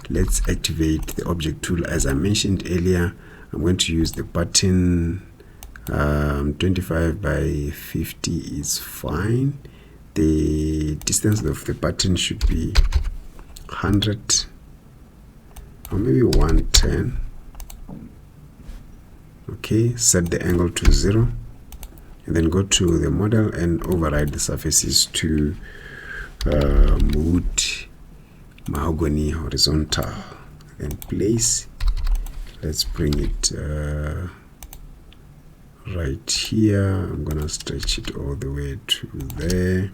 Let's activate the object tool. As I mentioned earlier, I'm going to use the button. 25 by 50 is fine. The distance of the button should be 100 or maybe 110. Okay, set the angle to 0, and then go to the model and override the surfaces to wood, mahogany, horizontal, and place. Let's bring it right here. I'm gonna stretch it all the way to there.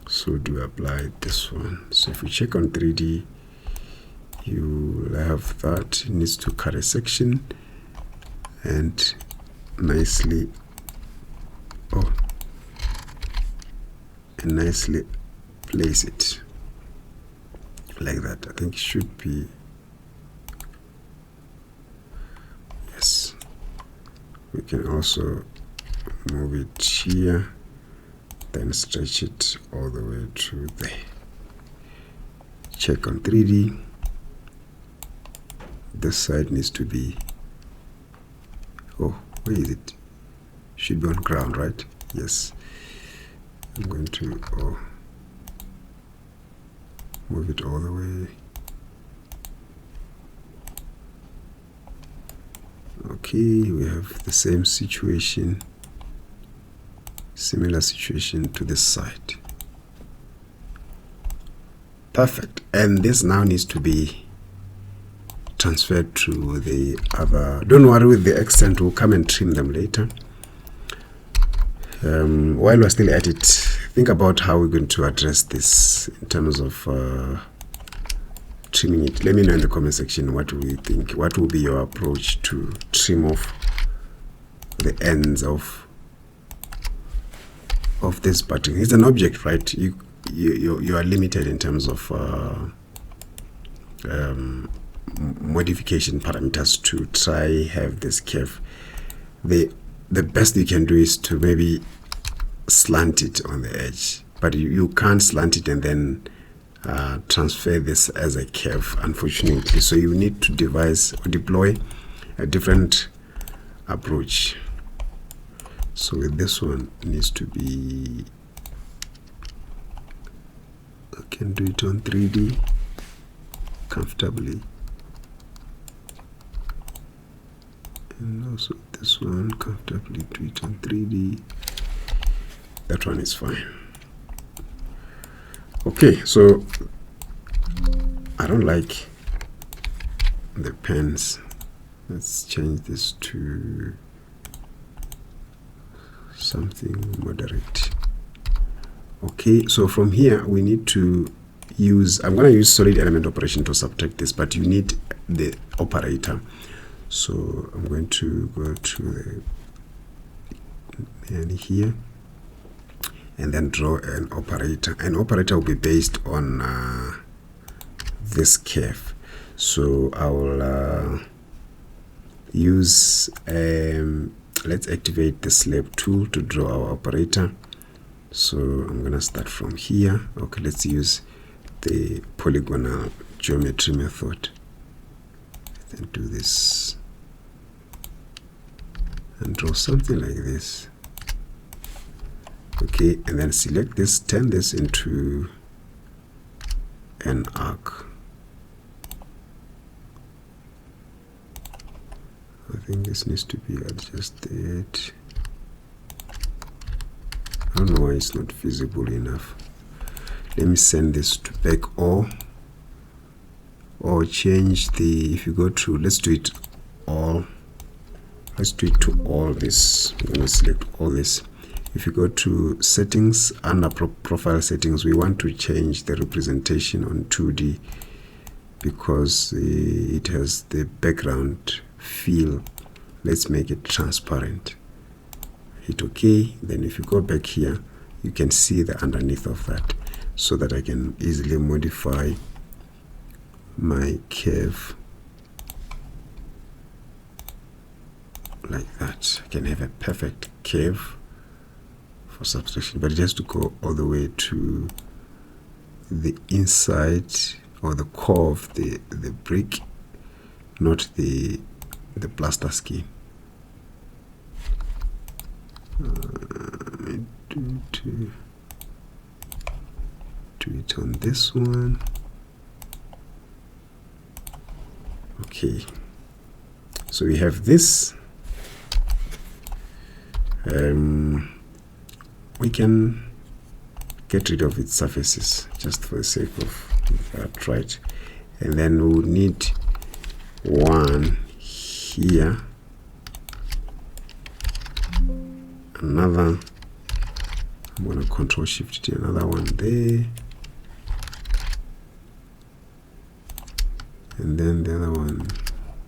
So do apply this one. So if we check on 3D, you have that. It needs to cut a section and nicely place it like that. I think it should be, yes. We can also move it here, then stretch it all the way to there. Check on 3D. This side needs to be, where is it? Should be on ground, right? Yes. I'm going to move it all the way. Okay, we have the same situation, similar situation to this side. Perfect. And this now needs to be transferred to the other. Don't worry with the extent, we'll come and trim them later. While we're still at it, think about how we're going to address this in terms of trimming it. Let me know in the comment section what we think. What will be your approach to trim off the ends of this button? It's an object, right? You are limited in terms of modification parameters to try have this curve. The best you can do is to maybe slant it on the edge, but you can't slant it and then transfer this as a curve, unfortunately. So you need to devise or deploy a different approach. So with this one, it needs to be I can do it on 3D comfortably. And also this one, comfortably do it on 3D. That one is fine. Okay, so I don't like the pens. Let's change this to something moderate. Okay, so from here we need to use, I'm going to use solid element operation to subtract this, but you need the operator. So I'm going to go to the here and then draw an operator. An operator will be based on this curve. So I will use let's activate the slab tool to draw our operator. So I'm gonna start from here. Okay, let's use the polygonal geometry method. Then do this and draw something like this. Okay, and then select this, turn this into an arc. I think this needs to be adjusted. I don't know why it's not visible enough. Let me send this to back or change the, if you go to, let's do it all. Let's do it to all this. I'm going to select all this. If you go to settings, under profile settings, we want to change the representation on 2D because it has the background fill. Let's make it transparent. Hit OK. Then if you go back here, you can see the underneath of that, so that I can easily modify my curve like that. I can have a perfect curve for subtraction, but it has to go all the way to the inside or the core of the brick, not the plaster skin. Do it on this one. Okay, so we have this. We can get rid of its surfaces just for the sake of that, right? And then we'll need one here, another, I'm going to control shift to another one there, and then the other one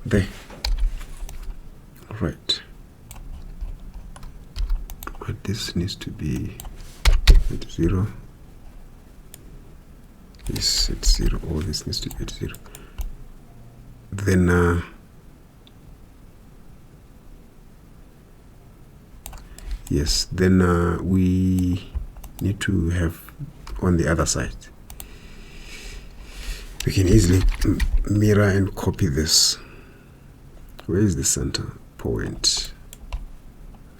there. All right, but this needs to be at 0. This at 0. All this needs to be at 0. Then yes, then we need to have on the other side. We can easily mirror and copy this. Where is the center point?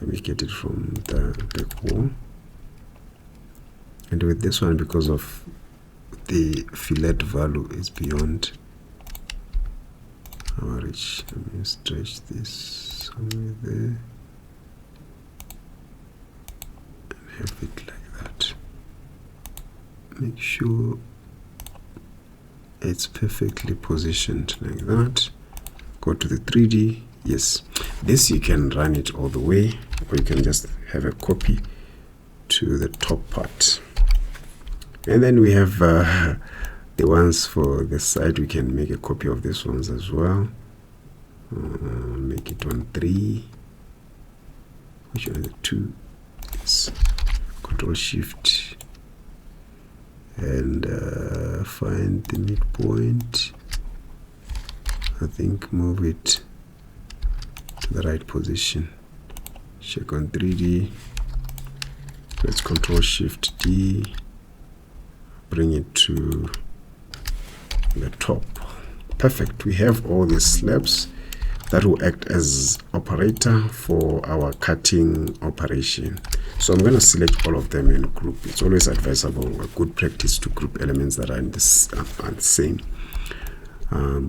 Let me get it from the back wall. And with this one, because of the fillet value is beyond our reach, let me stretch this somewhere there and have it like that. Make sure it's perfectly positioned like that. Go to the 3D. Yes, this you can run it all the way, or you can just have a copy to the top part. And then we have the ones for the side. We can make a copy of these ones as well. Make it on 3. Which one are the 2? Yes. Control Shift and find the midpoint. I think move it to the right position. Check on 3D. Let's Control Shift D. Bring it to the top. Perfect. We have all these slabs that will act as operator for our cutting operation. So I'm going to select all of them and group. It's always advisable, a good practice, to group elements that are in this same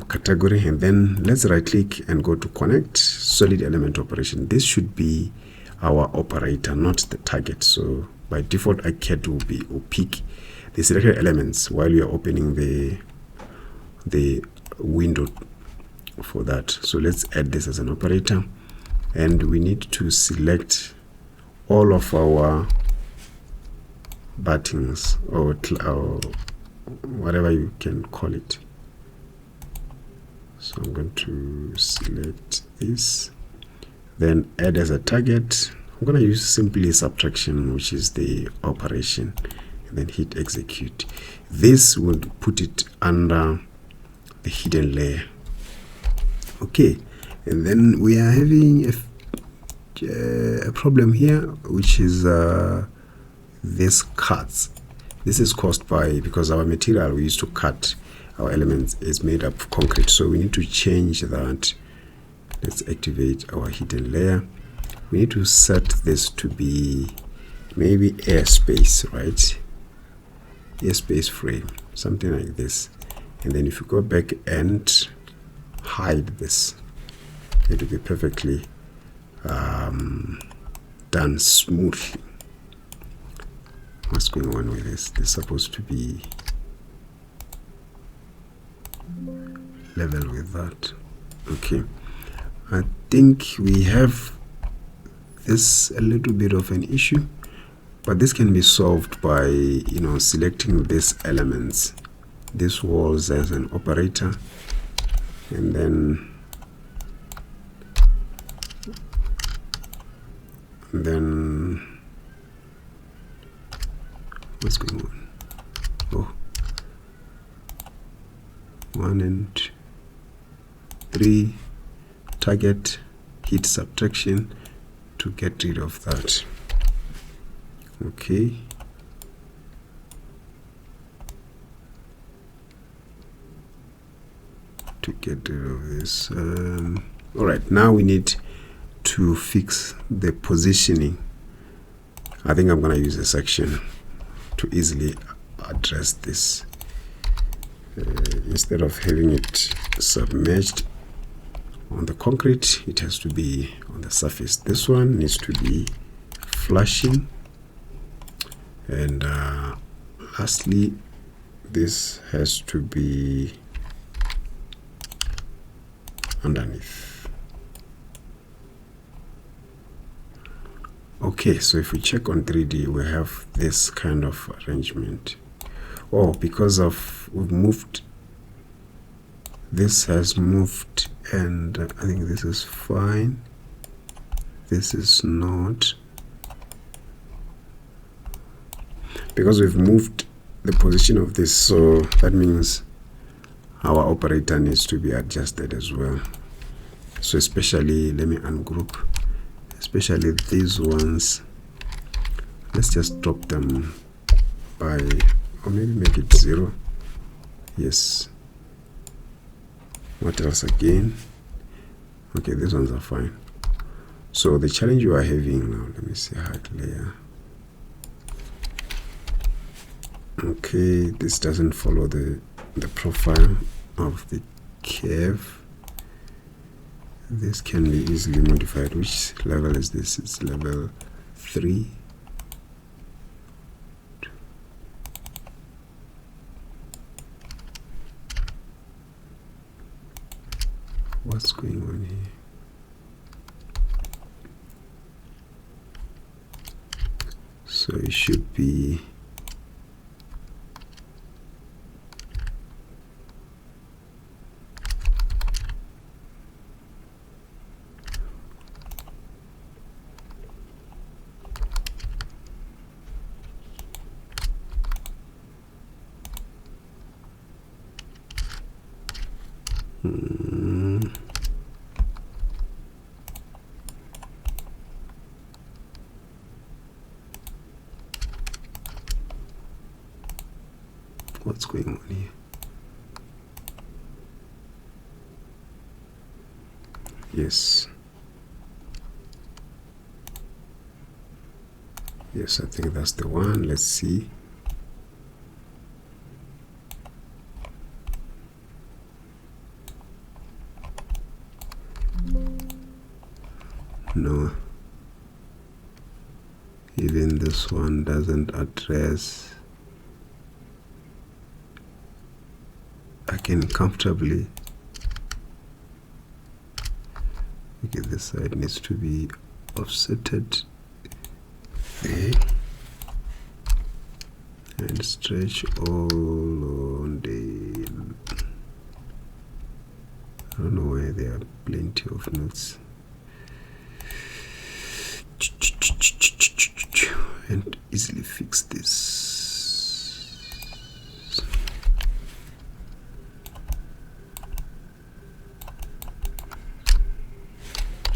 category. And then let's right click and go to connect solid element operation. This should be our operator, not the target. So by default, ArchiCAD will pick the selected elements while you are opening the window for that. So let's add this as an operator, and we need to select all of our buttons or whatever you can call it. So I'm going to select this, then add as a target. I'm going to use simply subtraction, which is the operation, and then hit execute. This would put it under the hidden layer. Okay, and then we are having a problem here, which is this cuts. This is caused by, because our material we used to cut our elements is made up of concrete, so we need to change that. Let's activate our hidden layer. We need to set this to be maybe airspace, right? Airspace frame, something like this. And then if you go back and hide this, it will be perfectly done smoothly. What's going on with this? This is supposed to be level with that. Okay, I think we have this a little bit of an issue, but this can be solved by selecting these elements, these walls, as an operator, and then what's going on? Oh, 1 and 3, target, hit subtraction to get rid of that. Okay, to get rid of this. All right, now we need to fix the positioning. I think I'm going to use a section to easily address this. Instead of having it submerged on the concrete, it has to be on the surface. This one needs to be flashing, and lastly, this has to be underneath. Okay, so if we check on 3D, we have this kind of arrangement. Oh, because of we've moved, this has moved, and I think this is fine. This is not, because we've moved the position of this, so that means our operator needs to be adjusted as well. So especially, let me ungroup, especially these ones. Let's just drop them by, or maybe make it 0. Yes. What else again? Okay, these ones are fine. So the challenge you are having now, let me see, hide layer. Okay, this doesn't follow the profile of the curve. This can be easily modified. Which level is this? It's level 3. What's going on here? So it should be what's going on here? Yes. Yes, I think that's the one. Let's see. No. Even this one doesn't address. I can comfortably. Okay, this side needs to be offsetted. Okay. And stretch all on the. I don't know why there are plenty of notes. And easily fix this.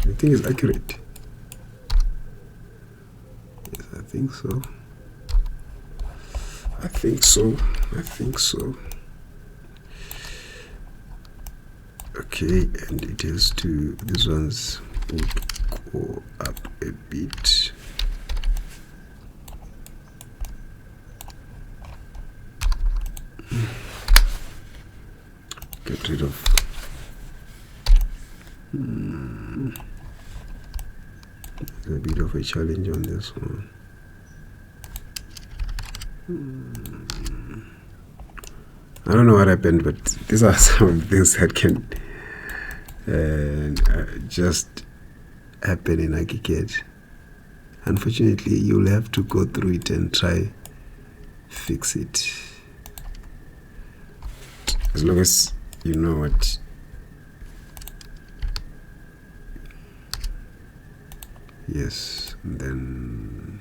I think it's accurate. Yes, I think so. I think so. I think so. Okay, and it has to, these ones would go up a bit. Get rid of a bit of a challenge on this one. I don't know what happened, but these are some of the things that can just happen in ArchiCAD. Unfortunately, you'll have to go through it and try fix it. As long as you know what yes, and then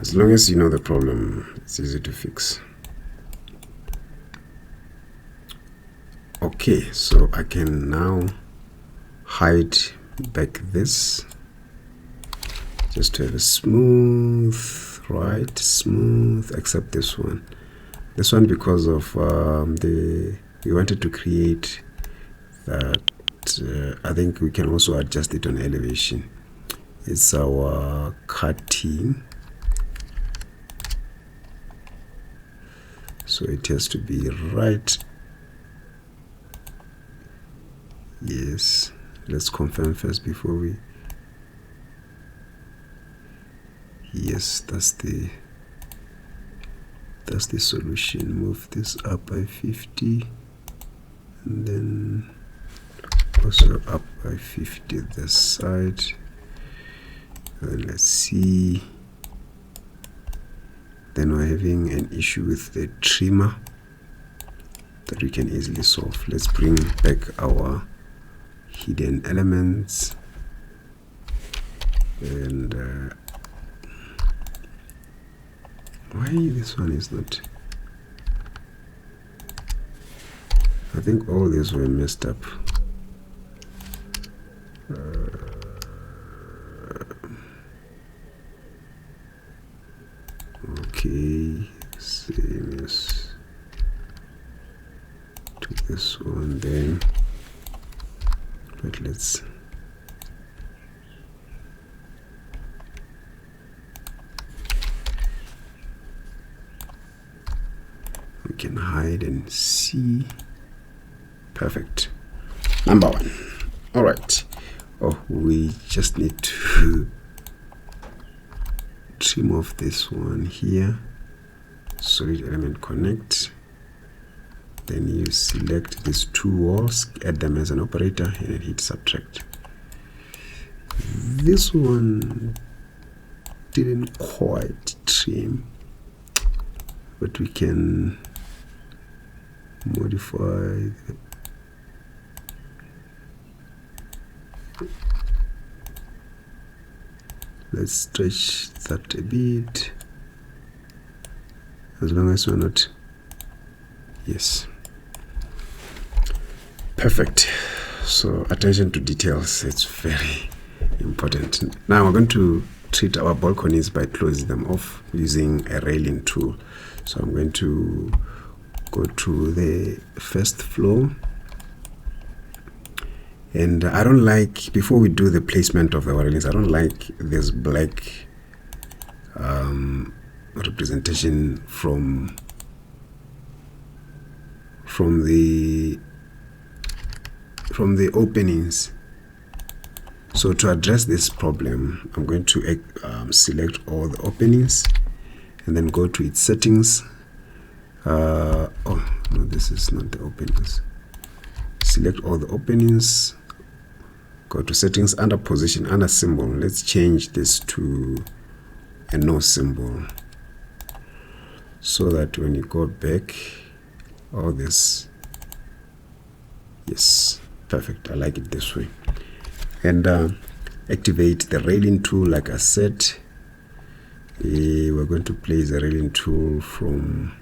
as long as you know the problem, it's easy to fix. Okay, so I can now hide back this just to have a smooth, right, smooth, except this one because of we wanted to create that. I think we can also adjust it on elevation. It's our cutting, so it has to be right. Yes, let's confirm first before we. Yes, that's the solution. Move this up by 50 and then also up by 50 this side. And let's see, then we're having an issue with the trimmer that we can easily solve. Let's bring back our hidden elements and why this one is not. I think all these were messed up. Okay, same as to this one then, but let's we can hide and see. Perfect. Number one. All right. Oh, we just need to trim off this one here. Solid element connect. Then you select these two walls, add them as an operator, and then hit subtract. This one didn't quite trim, but we can modify the let's stretch that a bit, as long as we're not. Yes, perfect. So attention to details, it's very important. Now we're going to treat our balconies by closing them off using a railing tool. So I'm going to go to the first floor. And I don't like, before we do the placement of the railings, I don't like this black representation from the openings. So to address this problem, I'm going to select all the openings and then go to its settings. Oh no, this is not the openings. Select all the openings, go to settings, under position, under symbol. Let's change this to a no symbol, so that when you go back, all this, yes, perfect. I like it this way. And activate the railing tool. Like I said, we're going to place the railing tool from,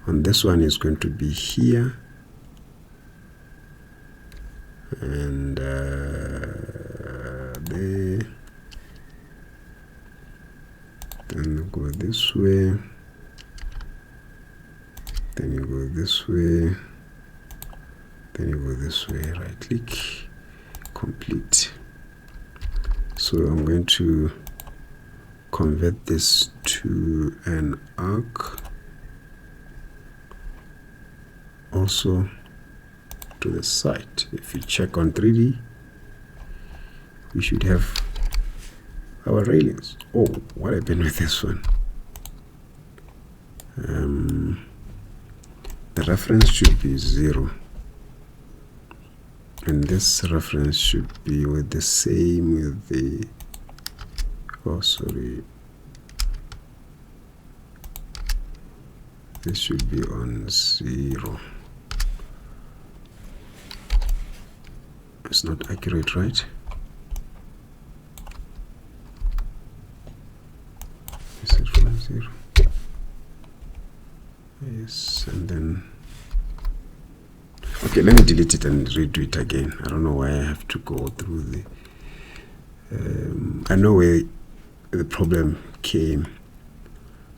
on this one is going to be here, and there, then go this way, then you go this way, then you go this way, right click, complete. So I'm going to convert this to an arc, also to the side. If you check on 3D, we should have our railings. Oh, what happened with this one? The reference should be 0, and this reference should be with the same with the, oh sorry, this should be on 0. It's not accurate, right? Is it from 0? Yes, and then, okay, let me delete it and redo it again. I don't know why I have to go through the I know where the problem came,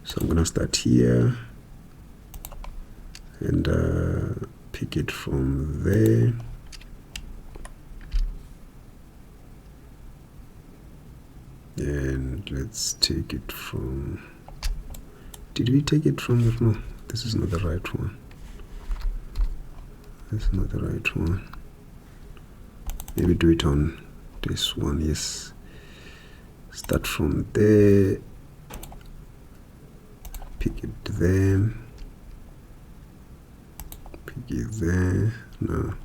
so I'm gonna start here and pick it from there. And let's take it from, did we take it from the, no, this is not the right one. This is not the right one. Maybe do it on this one. Yes, start from there, pick it there, pick it there. No,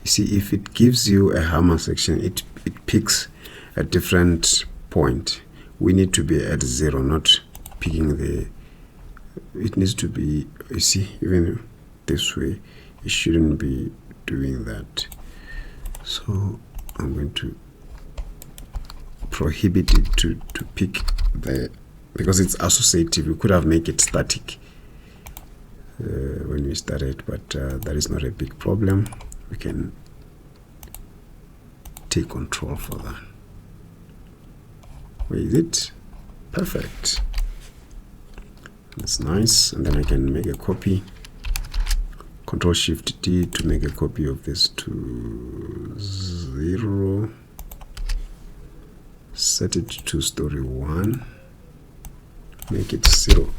you see, if it gives you a hammer section, it picks a different point. We need to be at 0, not picking the, it needs to be, you see, even this way, it shouldn't be doing that. So I'm going to prohibit it to pick the, because it's associative. We could have made it static when we started, but that is not a big problem. We can take control for that. Where is it? Perfect. That's nice. And then I can make a copy. Control Shift D to make a copy of this to 0. Set it to story 1. Make it 0.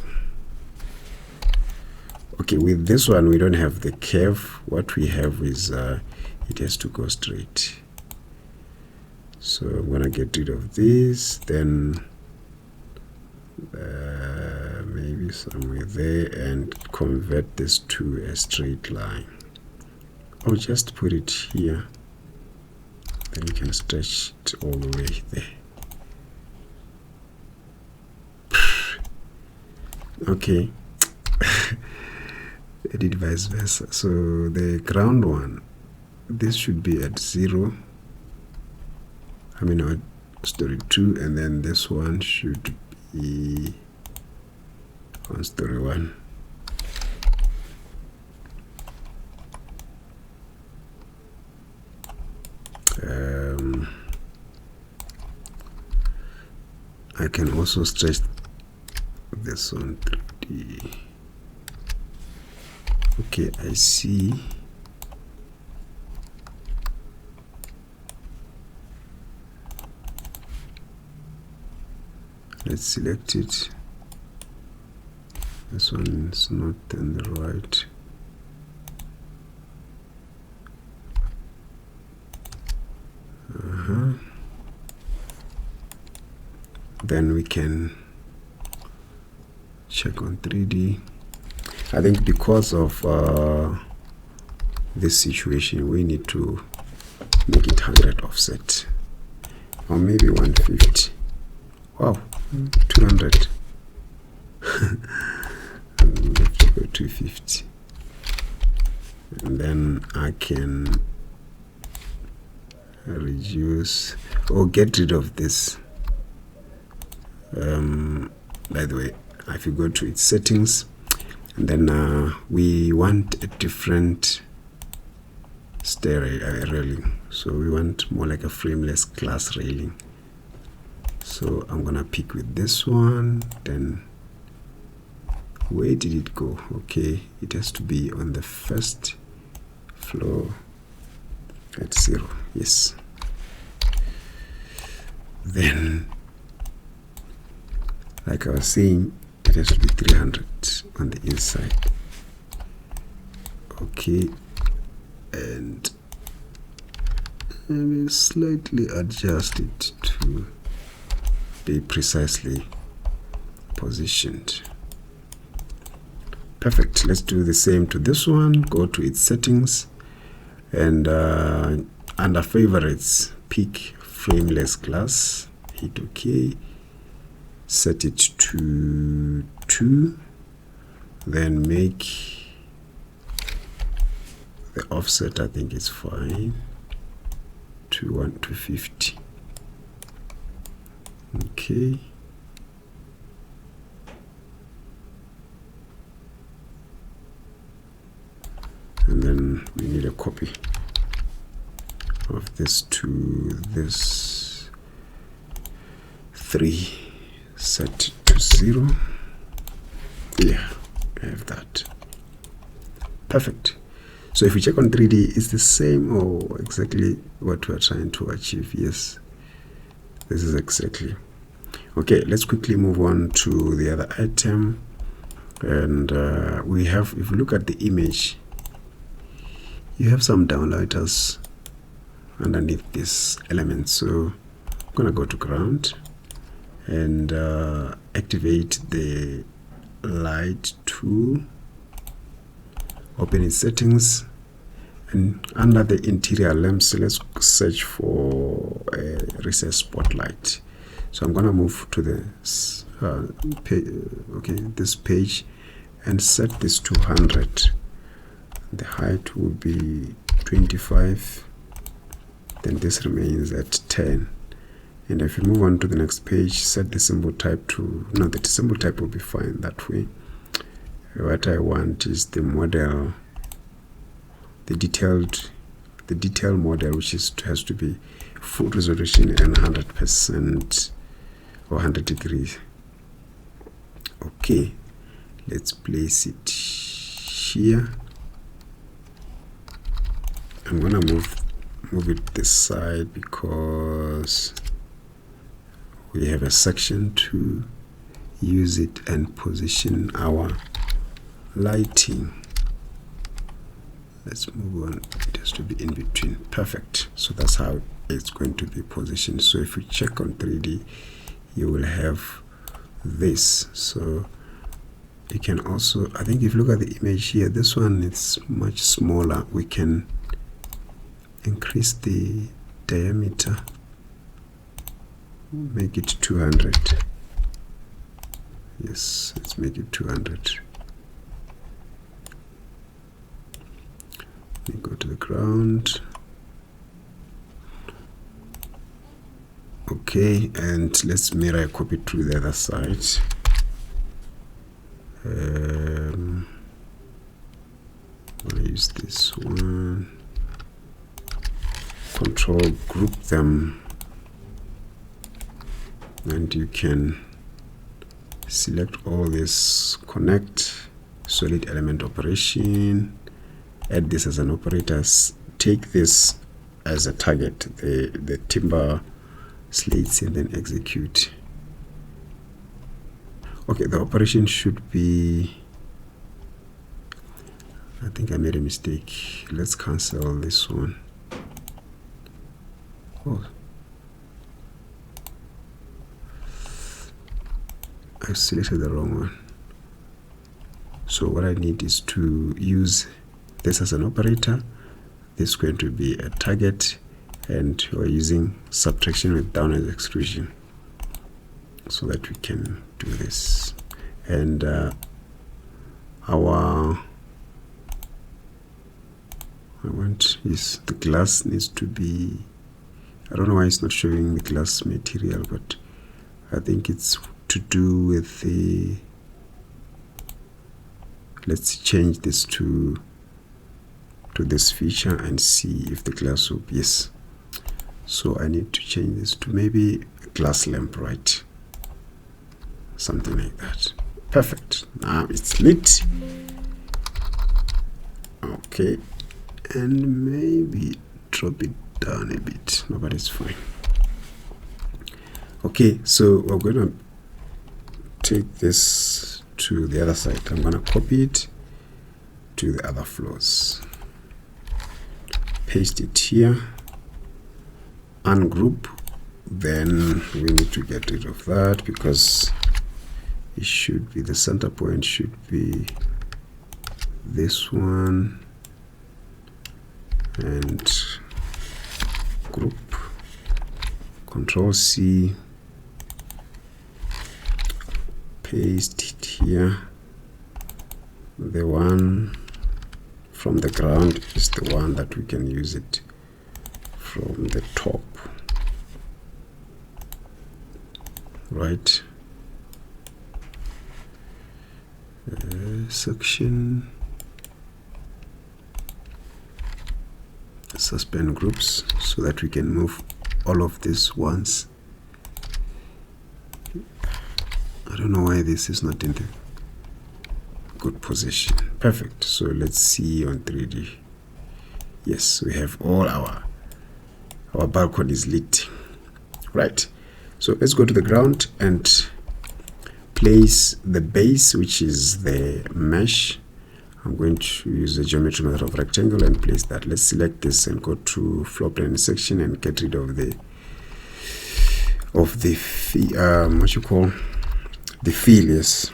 Okay, with this one we don't have the curve. What we have is it has to go straight. So I'm gonna get rid of this, then maybe somewhere there, and convert this to a straight line. Or just put it here, then you can stretch it all the way there. Okay. I did vice versa. So the ground one, this should be at 0. I mean, at story 2, and then this one should be on story 1. I can also stretch this on 3D. Okay, I see. Let's select it. This one is not on the right. Then we can check on 3D. I think because of this situation, we need to make it 100 offset, or maybe 150. Wow, 200. We have to go 250, and then I can reduce or get rid of this. By the way, if you go to its settings, and then we want a different stair railing, so we want more like a frameless glass railing. So I'm gonna pick with this one. Then where did it go? Okay, it has to be on the first floor at 0. Yes. Then, like I was saying, it has to be 300 on the inside. Okay, and maybe slightly adjust it to be precisely positioned. Perfect. Let's do the same to this one. Go to its settings, and under favorites, pick frameless glass, hit OK, set it to 2, then make the offset, I think it's fine, to 250. Okay, and then we need a copy of this to this 3, set to 0. Yeah, I have that. Perfect. So if we check on 3D, it's the same or exactly what we're trying to achieve. Yes, this is exactly. Okay, let's quickly move on to the other item. And we have, if we look at the image, you have some downlighters underneath this element. So I'm gonna go to ground and activate the light tool, open its settings, and under the interior lamps, let's search for a recessed spotlight. So I'm gonna move to the this page and set this to 100. The height will be 25. Then this remains at 10. And if you move on to the next page, set the symbol type to, no, the symbol type will be fine that way. What I want is the model, the detail model, which has to be full resolution and 100% or 100 degrees. Okay, let's place it here. I'm gonna move it this side because we have a section to use it and position our lighting. Let's move on. It has to be in between. Perfect. So that's how it's going to be positioned. So if you check on 3D, you will have this. So you can also, I think if you look at the image here, this one is much smaller. We can increase the diameter, make it 200. Yes, let's make it 200. We go to the ground. Okay, and let's mirror a copy to the other side. I'm gonna use this one. Control group them, and you can select all this, connect, solid element operation, add this as an operator, take this as a target, the timber slates, and then execute. Okay, the operation should be, I think I made a mistake. Let's cancel this one. Oh, I selected the wrong one. So what I need is to use this as an operator. This is going to be a target, and we're using subtraction with downward extrusion so that we can do this. And the glass needs to be, I don't know why it's not showing the glass material, but I think it's to do with the, let's change this to this feature and see if the glass will be, yes. So I need to change this to maybe a glass lamp, right? Something like that. Perfect. Now it's lit. Okay, and maybe drop it down a bit. No, but it's fine. Okay, so we're going to take this to the other side. I'm going to copy it to the other floors. Paste it here. Ungroup. Then we need to get rid of that because it should be, the center point should be this one, and group, Control C, paste it here. The one from the ground is the one that we can use it from the top, right? Section, suspend groups so that we can move all of this once. I don't know why this is not in the good position. Perfect. So let's see on 3D. Yes, we have all our balconies lit. Right. So let's go to the ground and place the base, which is the mesh. I'm going to use the geometry method of rectangle and place that. Let's select this and go to floor plan section and get rid of the what you call the fill, yes.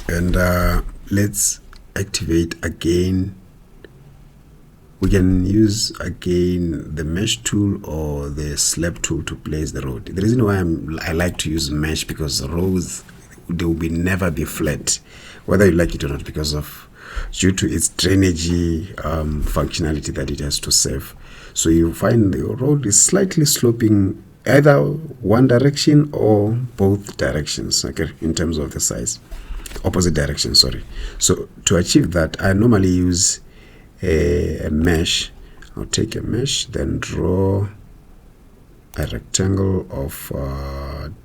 And let's activate again. We can use again the mesh tool or the slab tool to place the road. The reason why I like to use mesh, because the roads, they will never be flat, whether you like it or not, because of due to its drainage functionality that it has to serve. So you find the road is slightly sloping either one direction or both directions, okay, in terms of the size, opposite direction, sorry. So to achieve that, I normally use a mesh. I'll take a mesh, then draw a rectangle of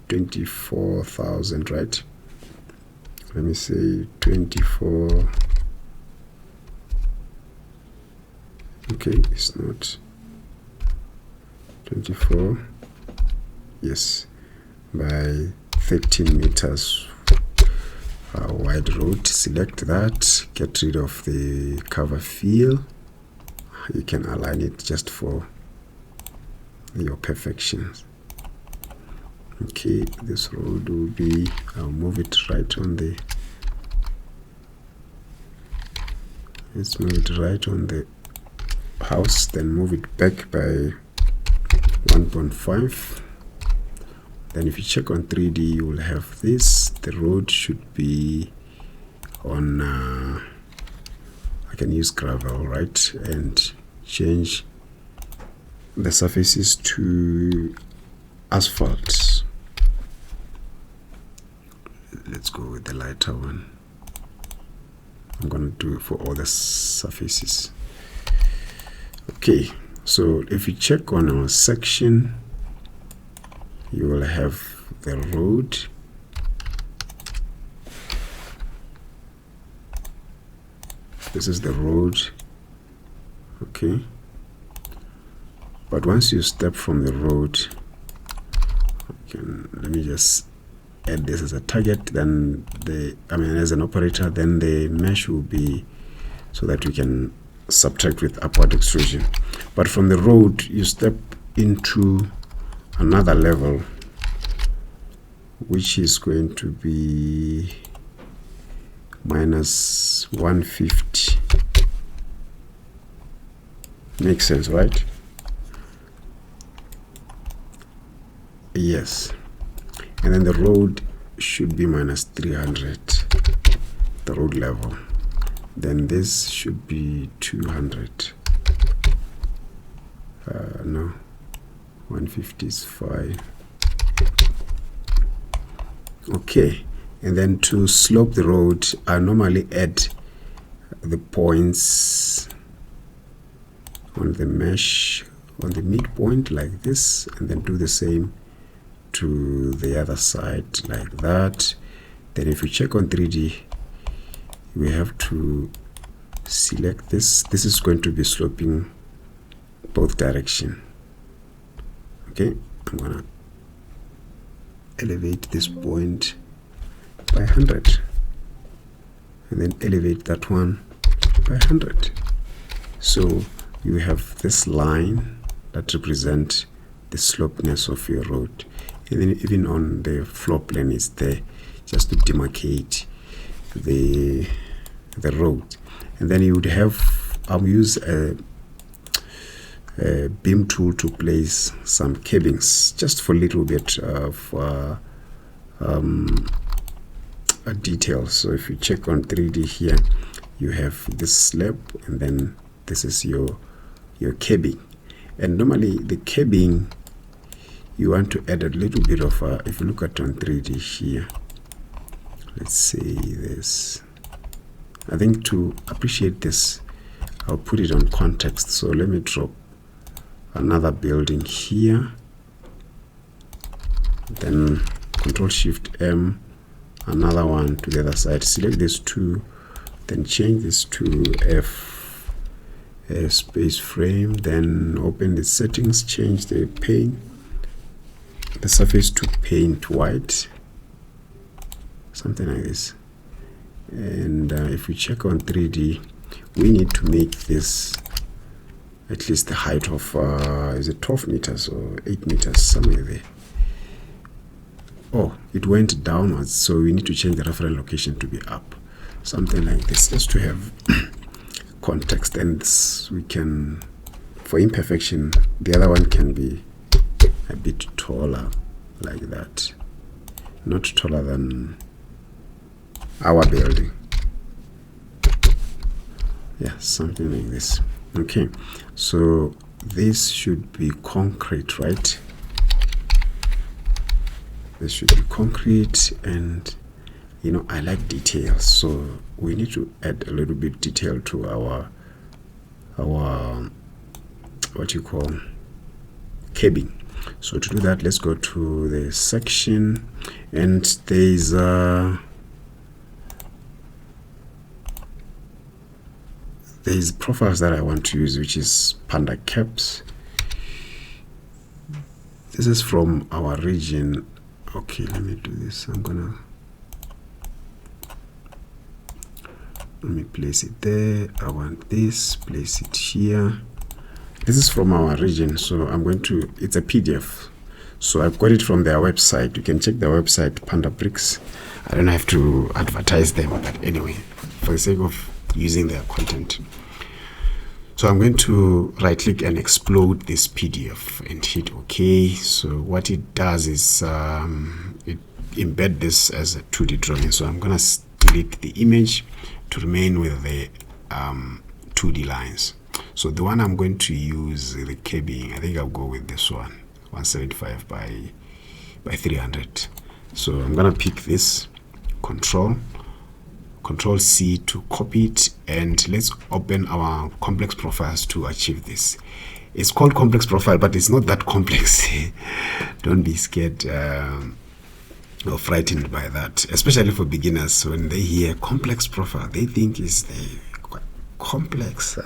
24,000, right? Let me say 24. Okay, it's not 24. Yes, by 13 meters wide road. Select that, get rid of the cover fill. You can align it just for your perfections. Okay, this road will be, I'll move it right on the, let's move it right on the house, then move it back by 1.5. Then if you check on 3D, you will have this. The road should be on, I can use gravel, right? And change the surfaces to asphalt. Let's go with the lighter one. I'm going to do it for all the surfaces. Okay, so if you check on our section, you will have the road this is the road. Okay, but once you step from the road, let me just add this as a target, then as an operator, then the mesh will be so that we can subtract with upward extrusion. But from the road, you step into another level, which is going to be minus 150. Makes sense, right? Yes. And then the road should be minus 300, the road level. Then this should be 200. No, 150 is 5. Okay, and then to slope the road, I normally add the points on the mesh on the midpoint like this, and then do the same to the other side like that. Then if we check on 3D, we have to select this. This is going to be sloping both direction. Okay, I'm gonna elevate this point by 100, and then elevate that one by 100. So you have this line that represents the slopeness of your road, and then even on the floor plan is there just to demarcate the road. And then you would have use a beam tool to place some cabins just for a little bit of a detail. So if you check on 3D here, you have this slab, and then this is your cabin. And normally the cabin, you want to add a little bit of if you look at on 3D here, let's say this, I think to appreciate this, I'll put it on context. So let me drop another building here, then Control Shift M, another one to the other side, select these two, then change this to F space frame, then open the settings, change the paint, the surface to paint white, something like this. And if we check on 3D, we need to make this at least the height of is it 12 meters or 8 meters, somewhere there. Oh, it went downwards, so we need to change the reference location to be up, something like this, just to have context. And we can, for imperfection, the other one can be a bit taller like that, not taller than our building. Yeah, something like this. Okay, so this should be concrete, right? This should be concrete, and you know, I like details, so we need to add a little bit detail to our what you call cabin. So to do that, let's go to the section, and there's profiles that I want to use, which is Panda Caps. This is from our region. Okay, let me do this. Let me place it there. I want this, place it here. This is from our region, so I'm going to, it's a PDF. So I've got it from their website. You can check their website, Panda Bricks. I don't have to advertise them, but anyway, for the sake of using their content. So I'm going to right click and explode this PDF and hit OK. So what it does is it embed this as a 2D drawing. So I'm going to delete the image to remain with the 2D lines. So the one I'm going to use, the cabin, I think I'll go with this one, 175 by 300. So I'm going to pick this, Control C to copy it, and let's open our complex profiles to achieve this. It's called complex profile, but it's not that complex. Don't be scared or frightened by that, especially for beginners. When they hear complex profile, they think it's the complex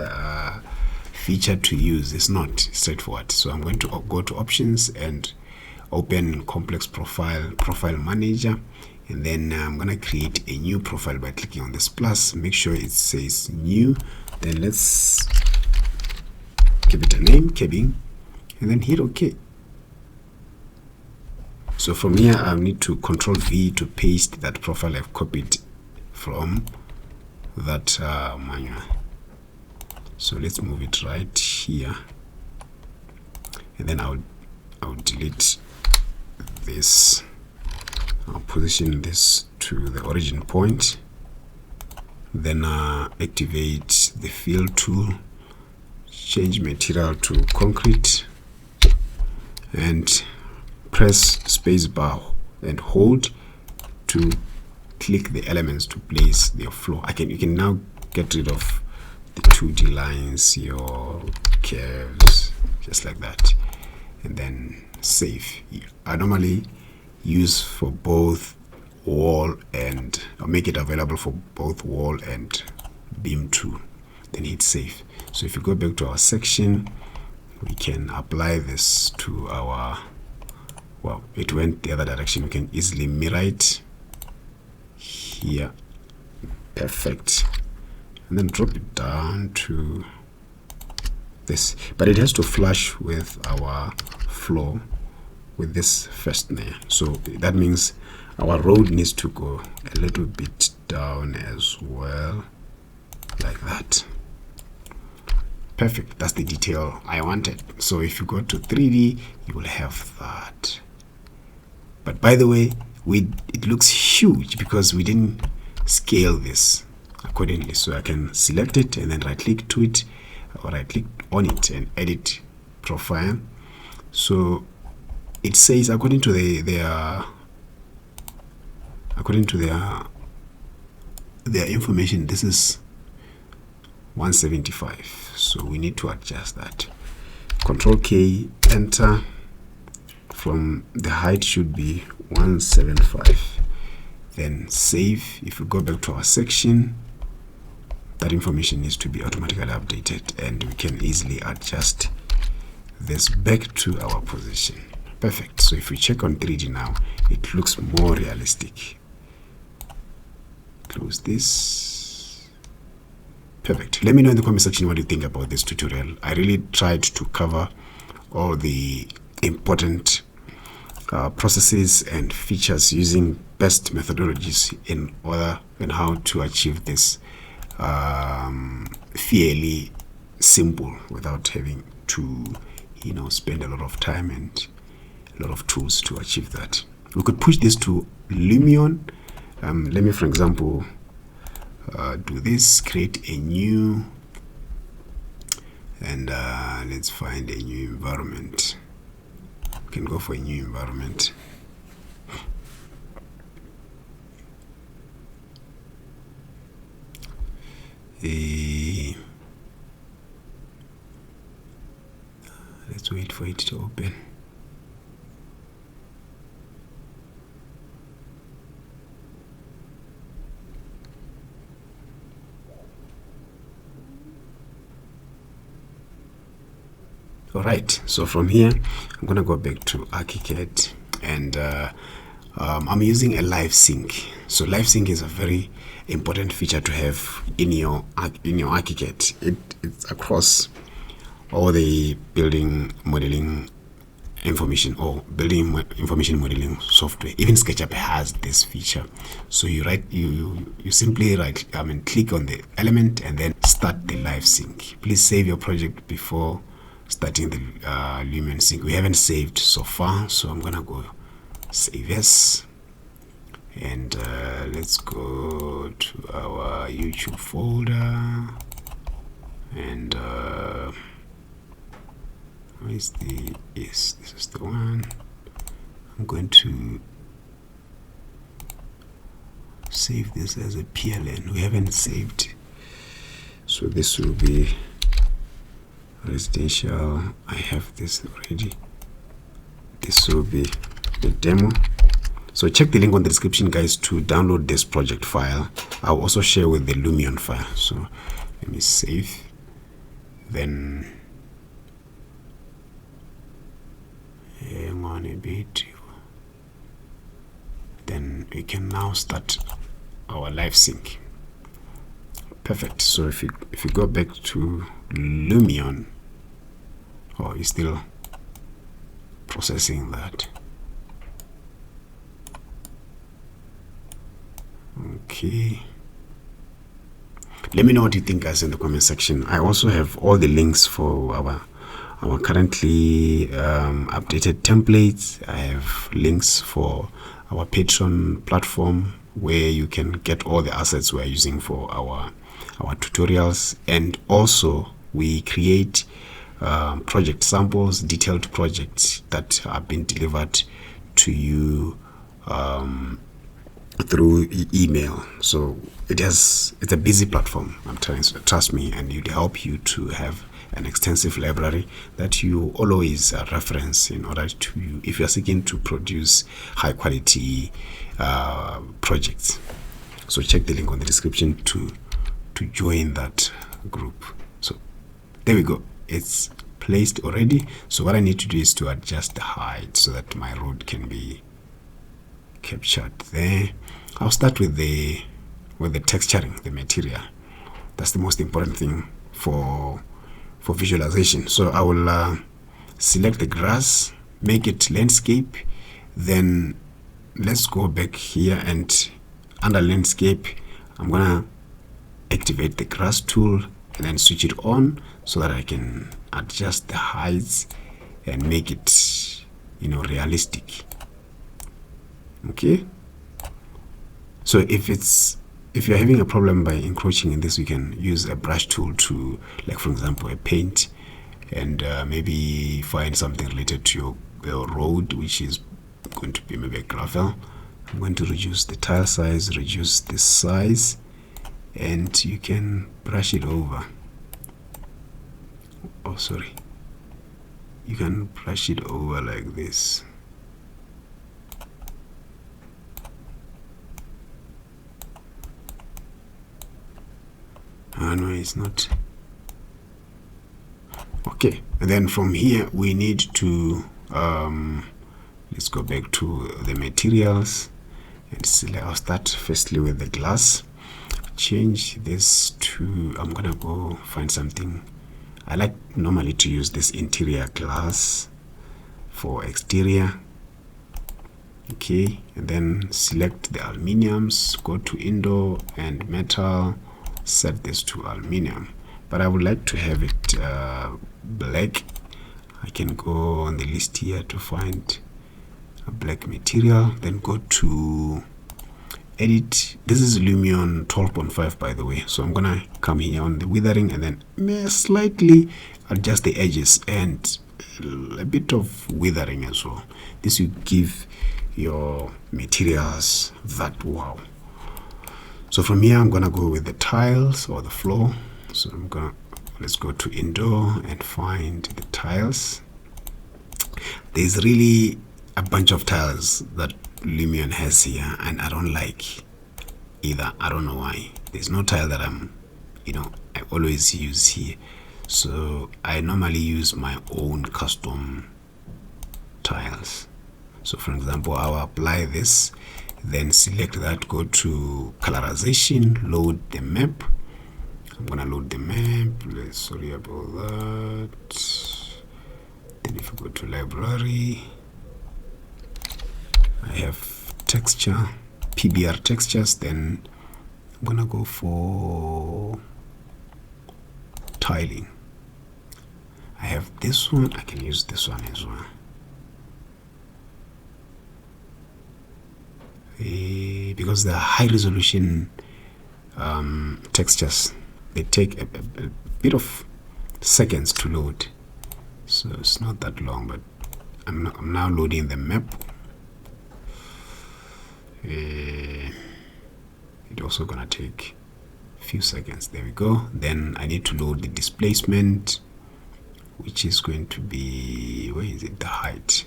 feature to use. It's not straightforward. So I'm going to go to options and open complex profile manager, and then I'm going to create a new profile by clicking on this plus. Make sure it says new. Then let's give it a name, cabin, and then hit OK. So from here I need to Control V to paste that profile I've copied from that manual. So let's move it right here, and then I'll delete this. I'll position this to the origin point, then activate the fill tool, change material to concrete, and press spacebar and hold to click the elements to place their floor. You can now get rid of the 2D lines, your curves, just like that, and then save. I normally use for both wall and make it available for both wall and beam too, then hit save. So if you go back to our section, we can apply this to our, well, it went the other direction. We can easily mirror it here. Perfect. And then drop it down to this, but it has to flush with our floor with this first layer. So that means our road needs to go a little bit down as well, like that. Perfect. That's the detail I wanted. So if you go to 3D, you will have that. But by the way, it looks huge because we didn't scale this accordingly. So I can select it and then right click to it, or right click on it and edit profile. So it says according to their information, this is 175. So we need to adjust that. Control K, enter. From the height should be 175. Then save. If we go back to our section, that information needs to be automatically updated, and we can easily adjust this back to our position. Perfect. So if we check on 3D now, it looks more realistic. Close this. Perfect. Let me know in the comment section what you think about this tutorial. I really tried to cover all the important processes and features using best methodologies in order and how to achieve this fairly simple without having to spend a lot of time and a lot of tools to achieve that. We could push this to Lumion. Let me, for example, do this, create a new, and let's find a new environment. We can go for a new environment. Let's wait for it to open. All right, so from here I'm gonna go back to ArchiCAD, and I'm using a live sync. So live sync is a very important feature to have in your ArchiCAD. It's across all the building modeling information or building information modeling software. Even SketchUp has this feature. So you simply click on the element and then start the live sync. Please save your project before starting the Lumion sync. We haven't saved so far, so I'm gonna go save as, and let's go to our YouTube folder, and this is the one. I'm going to save this as a PLN. We haven't saved, so this will be residential. I have this already. This will be the demo. So check the link on the description, guys, to download this project file. I'll also share with the Lumion file. So Let me save. Then hang on a bit. Then we can now start our live sync. Perfect. So if you go back to Lumion, oh, it's still processing that. Okay. Let me know what you think, guys, in the comment section. I also have all the links for our currently updated templates. I have links for our Patreon platform where you can get all the assets we're using for our tutorials, and also we create project samples, detailed projects that have been delivered to you through email. So it's a busy platform, I'm telling you, trust me, and it help you to have an extensive library that you always reference in order to, if you're seeking to produce high quality projects. So check the link on the description to join that group. So there we go, it's placed already. So what I need to do is to adjust the height so that my road can be captured there. I'll start with the texturing, the material. That's the most important thing for visualization. So I will select the grass, make it landscape. Then let's go back here, and under landscape I'm gonna activate the grass tool and then switch it on so that I can adjust the heights and make it, realistic. Okay, so if you're having a problem by encroaching in this, you can use a brush tool to, like for example, a paint, and maybe find something related to your road, which is going to be maybe a gravel. I'm going to reduce the tile size, reduce the size, and you can brush it over. Oh, sorry, you can brush it over like this. No, it's not. Okay, and then from here we need to let's go back to the materials and select. I'll start firstly with the glass. Change this to, I'm gonna go find something. I like normally to use this interior glass for exterior. Okay, and then select the aluminiums, go to indoor and metal, set this to aluminium, but I would like to have it black. I can go on the list here to find a black material, then go to edit. This is Lumion 12.5, by the way, so I'm gonna come here on the withering and then slightly adjust the edges and a bit of withering as well. This will give your materials that wow. So from here I'm gonna go with the tiles or the floor. So let's go to indoor and find the tiles. There's really a bunch of tiles that Lumion has here, and I don't like either. I don't know why. There's no tile that I always use here. So I normally use my own custom tiles. So for example, I'll apply this, then select that, go to colorization, load the map. I'm gonna load the map. Sorry about that. Then if you go to library, I have texture, PBR textures. Then I'm gonna go for tiling. I have this one. I can use this one as well. Because the high resolution textures, they take a bit of seconds to load, so it's not that long, but I'm now loading the map. It also gonna take a few seconds. There we go. Then I need to load the displacement, which is going to be, where is it, the height.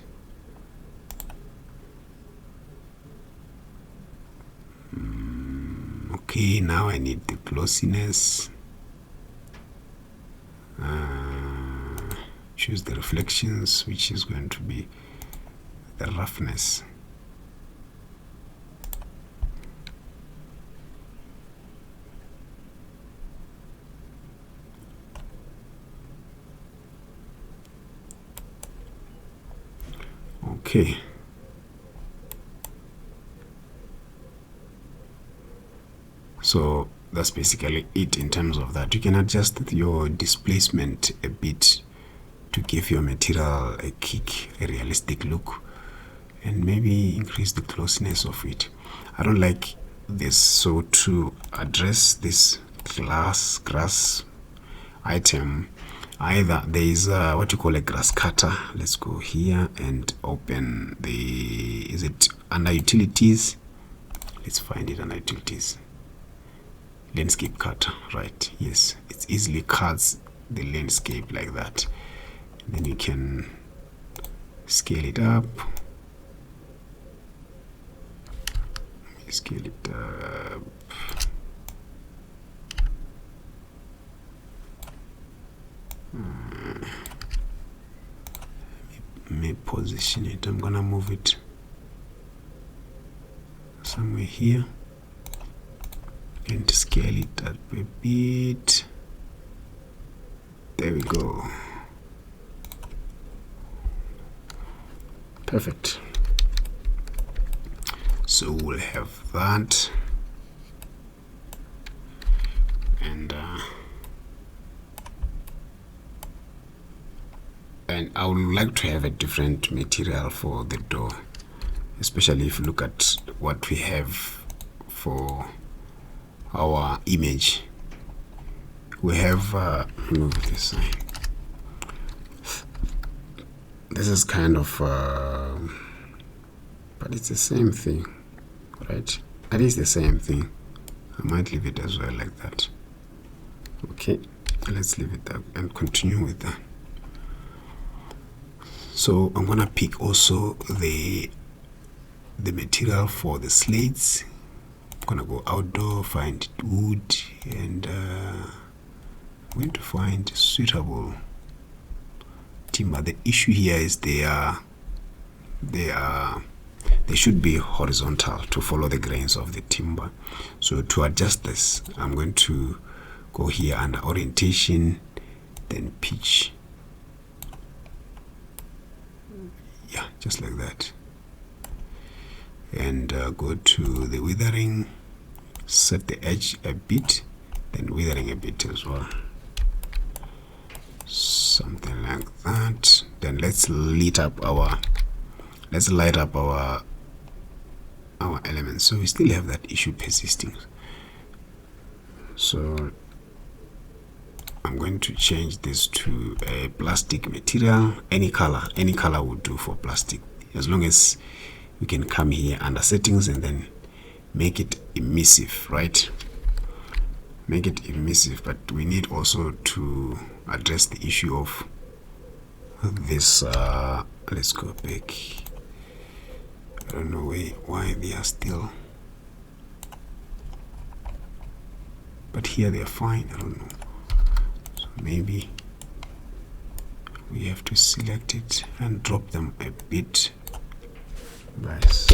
Okay, now I need the glossiness. choose the reflections, which is going to be the roughness. Okay. So that's basically it in terms of that. You can adjust your displacement a bit to give your material a kick, a realistic look, and maybe increase the closeness of it. I don't like this, so to address this grass item, either there is what you call a grass cutter. Let's go here and open the, is it under utilities? Let's find it under utilities. Landscape cutter, right? Yes, it easily cuts the landscape like that. Then you can scale it up. Scale it up. May position it. I'm gonna move it somewhere here and scale it up a bit. There we go. Perfect. So we'll have that, and I would like to have a different material for the door, especially if you look at what we have for our image. We have move this side. This is kind of but it's the same thing, right? It is the same thing. I might leave it as well like that. Okay, let's leave it up and continue with that. So I'm gonna pick also the material for the slates. I'm gonna go outdoor, find wood, and I'm going to find suitable timber. The issue here is they should be horizontal to follow the grains of the timber. So to adjust this, I'm going to go here under orientation, then pitch. Yeah, just like that. And go to the withering, set the edge a bit, then withering a bit as well. Something like that. Then let's light up our elements. So we still have that issue persisting. So I'm going to change this to a plastic material. Any color would do for plastic, as long as we can come here under settings and then make it emissive, right? Make it emissive, but we need also to address the issue of this. Let's go back. I don't know why they are still, but here they are fine. I don't know. So maybe we have to select it and drop them a bit. Nice.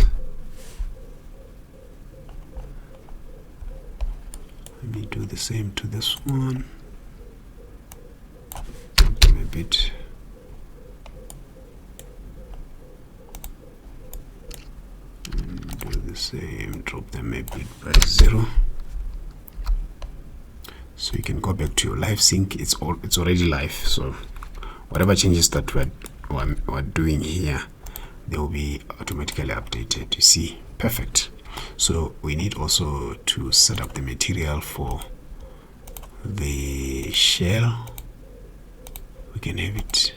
Let me do the same to this one. Drop them a bit. And do the same, drop them a bit by 0. So you can go back to your live sync. It's already live. So whatever changes that we're doing here, they will be automatically updated. You see, perfect. So we need also to set up the material for the shell. We can have it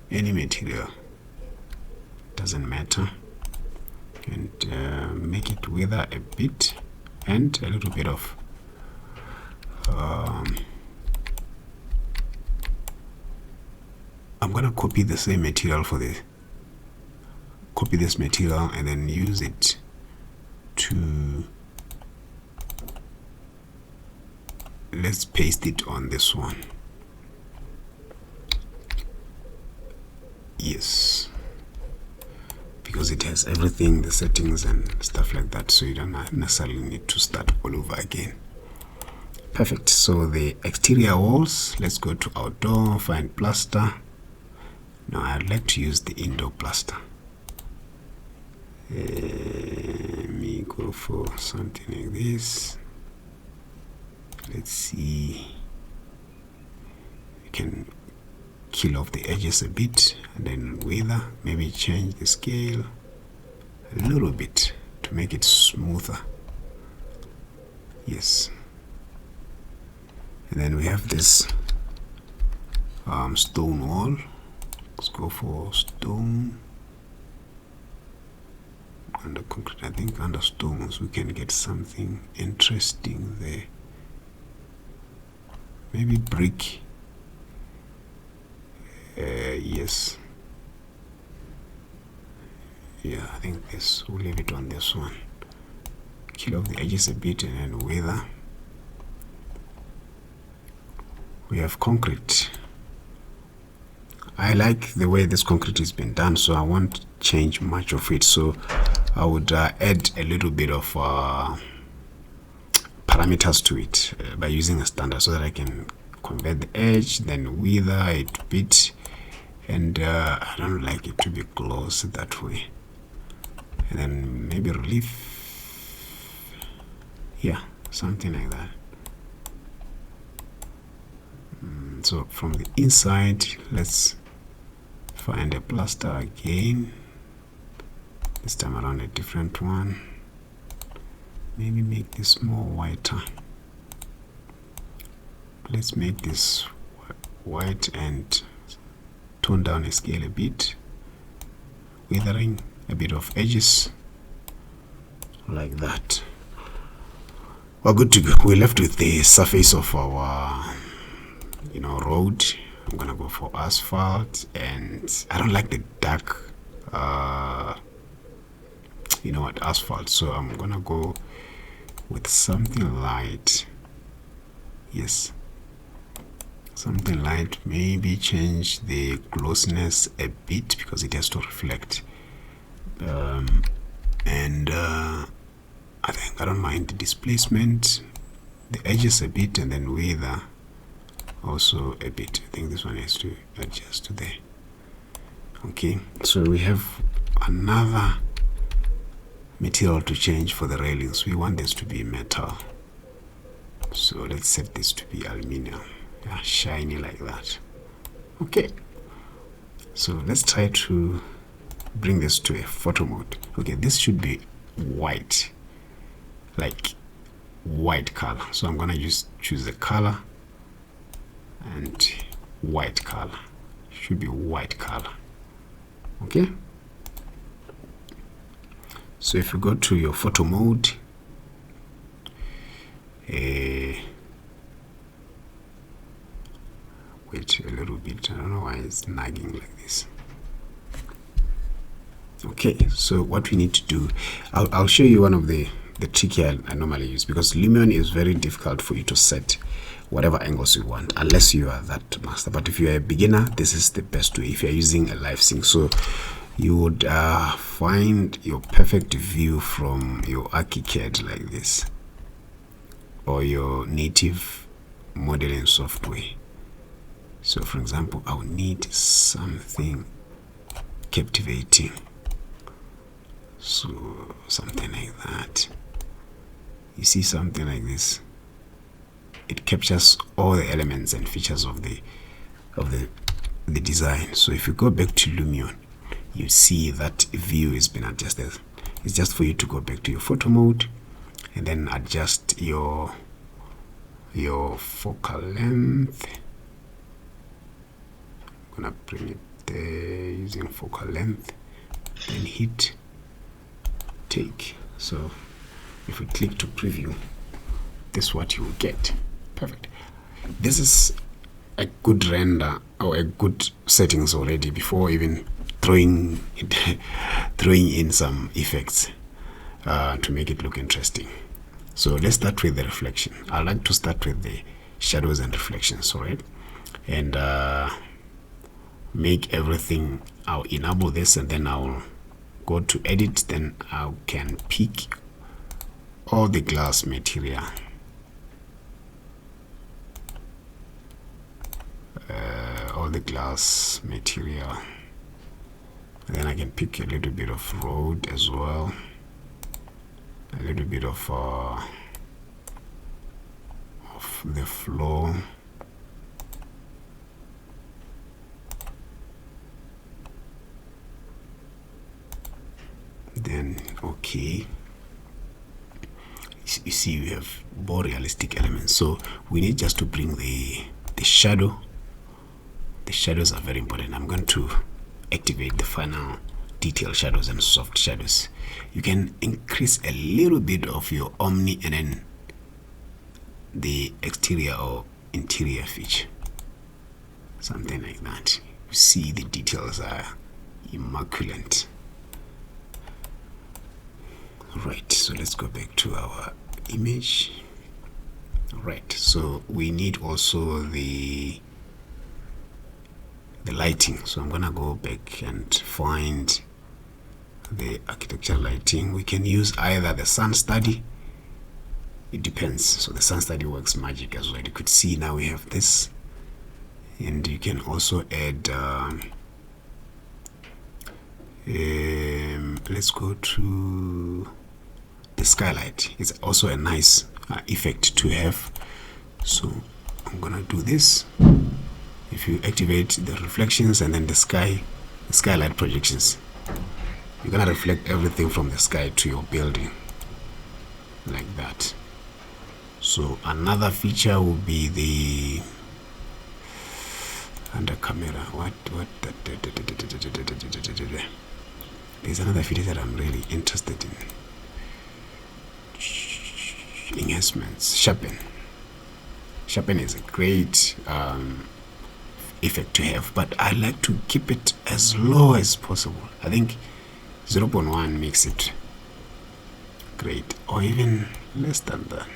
any material, doesn't matter, and make it wither a bit and a little bit of I'm gonna copy the same material for this. Copy this material and then use it to, let's paste it on this one. Yes, because it has everything, the settings and stuff like that, so you don't necessarily need to start all over again. Perfect. So the exterior walls, let's go to outdoor, find plaster. Now I'd like to use the indoor plaster. Let me go for something like this. Let's see, we can kill off the edges a bit and then weather, maybe change the scale a little bit to make it smoother. Yes, and then we have this stone wall. Let's go for stone. Under concrete, I think under stones we can get something interesting there. Maybe brick. Yes. Yeah, I think this, we'll leave it on this one. Kill off the edges a bit and then weather. We have concrete. I like the way this concrete has been done, so I won't change much of it. So I would add a little bit of parameters to it by using a standard, so that I can convert the edge, then weather it a bit, and I don't like it to be close that way. And then maybe relief, yeah, something like that. So from the inside, let's find a plaster again, this time around a different one. Maybe make this more whiter. Let's make this white and tone down a scale a bit, weathering a bit of edges like that. We're good to go. We're left with the surface of our road. I'm gonna go for asphalt, and I don't like the dark asphalt, so I'm gonna go with something light. Yes, something light. Maybe change the glossiness a bit because it has to reflect, and I think I don't mind the displacement, the edges a bit, and then weather also a bit. I think this one has to adjust to there. Okay, so we have another material to change for the railings. We want this to be metal, so let's set this to be aluminum. Yeah, shiny like that. Okay, so let's try to bring this to a photo mode. Okay, this should be white, like white color. So I'm gonna choose the color and white color. Should be white color. Okay, so if you go to your photo mode, wait a little bit, I don't know why it's nagging like this. Okay, so what we need to do, I'll show you one of the trick I normally use, because Lumion is very difficult for you to set whatever angles you want unless you are that master. But if you are a beginner, this is the best way if you are using a live sync. So you would find your perfect view from your ArchiCAD like this, or your native modeling software. So for example, I'll need something captivating, so something like that. You see, something like this, it captures all the elements and features of the design. So if you go back to Lumion, you see that view has been adjusted. It's just for you to go back to your photo mode and then adjust your focal length. I'm gonna bring it there using focal length, then hit take. So if we click to preview, this is what you will get. Perfect. This is a good render, or a good settings already, before even throwing in some effects to make it look interesting. So let's start with the reflection. I like to start with the shadows and reflections, all right? And I'm make everything, I'll enable this, and then I'll go to edit. Then I can pick all the glass material, then I can pick a little bit of road as well, a little bit of the floor, then okay. You see we have more realistic elements, so we need just to bring the shadow. The shadows are very important. I'm going to activate the final detail shadows and soft shadows. You can increase a little bit of your omni and then the exterior or interior feature, something like that. You see the details are immaculate. Right, so let's go back to our image. Right, so we need also the lighting. So I'm gonna go back and find the architecture lighting. We can use either the sun study, it depends. So the sun study works magic as well. You could see now we have this, and you can also add let's go to the skylight. It's also a nice effect to have. So I'm gonna do this. If you activate the reflections and then the skylight projections, you're gonna reflect everything from the sky to your building like that. So another feature will be the under camera. There's another feature that I'm really interested in. Enhancements. Sharpen is a great effect to have, but I like to keep it as low as possible. I think 0.1 makes it great, or even less than that,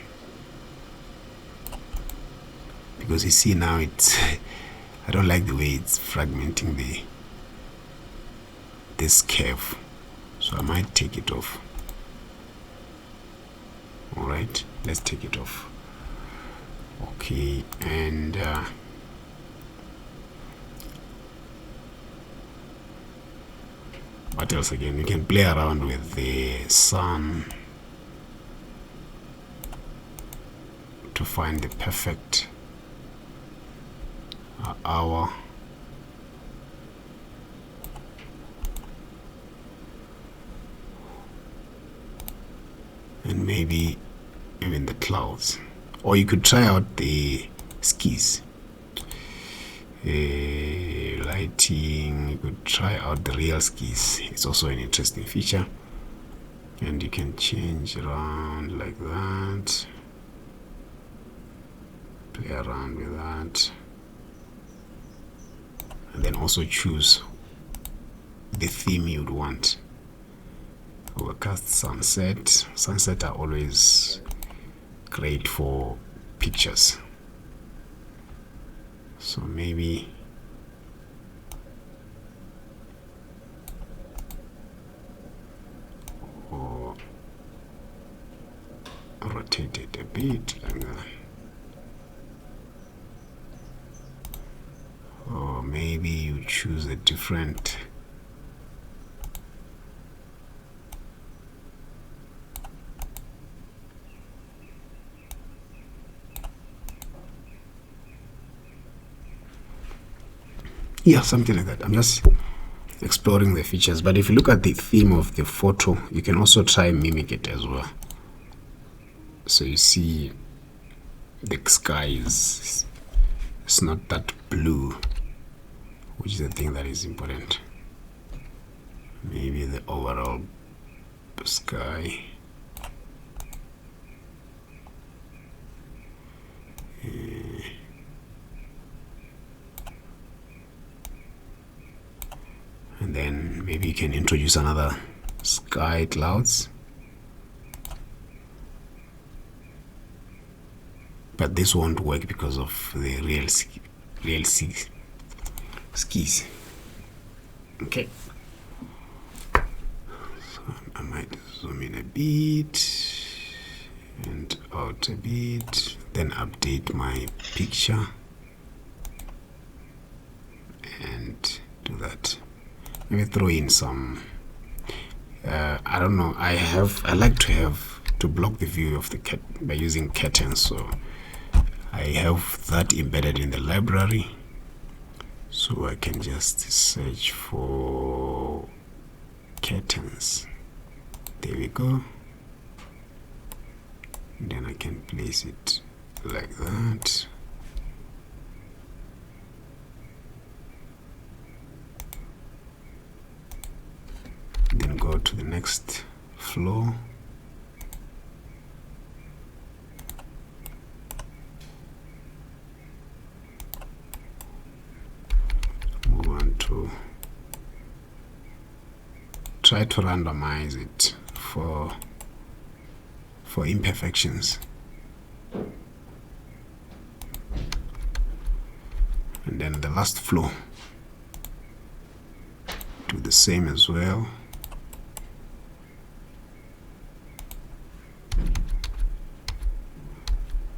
because you see now it's I don't like the way it's fragmenting this curve, so I might take it off. All right, let's take it off. Okay, and what else again? You can play around with the sun to find the perfect hour. And maybe even the clouds. Or you could try out the skis. Lighting, you could try out the real skis. It's also an interesting feature. And you can change around like that. Play around with that. And then also choose the theme you'd want. Overcast, sunset. Sunset are always great for pictures. So maybe or rotate it a bit like that. Or maybe you choose a different something like that. I'm just exploring the features, but if you look at the theme of the photo, you can also try mimic it as well. So you see the sky it's not that blue, which is the thing that is important. Maybe the overall sky. And then maybe you can introduce another sky clouds. But this won't work because of the real skis. Okay. So I might zoom in a bit and out a bit, then update my picture and do that. Maybe throw in some I don't know, I like to block the view of the cat by using curtains, so I have that embedded in the library, so I can just search for curtains. There we go. Then I can place it like that. Then go to the next floor. Move on to try to randomize it for imperfections. And then the last floor, do the same as well.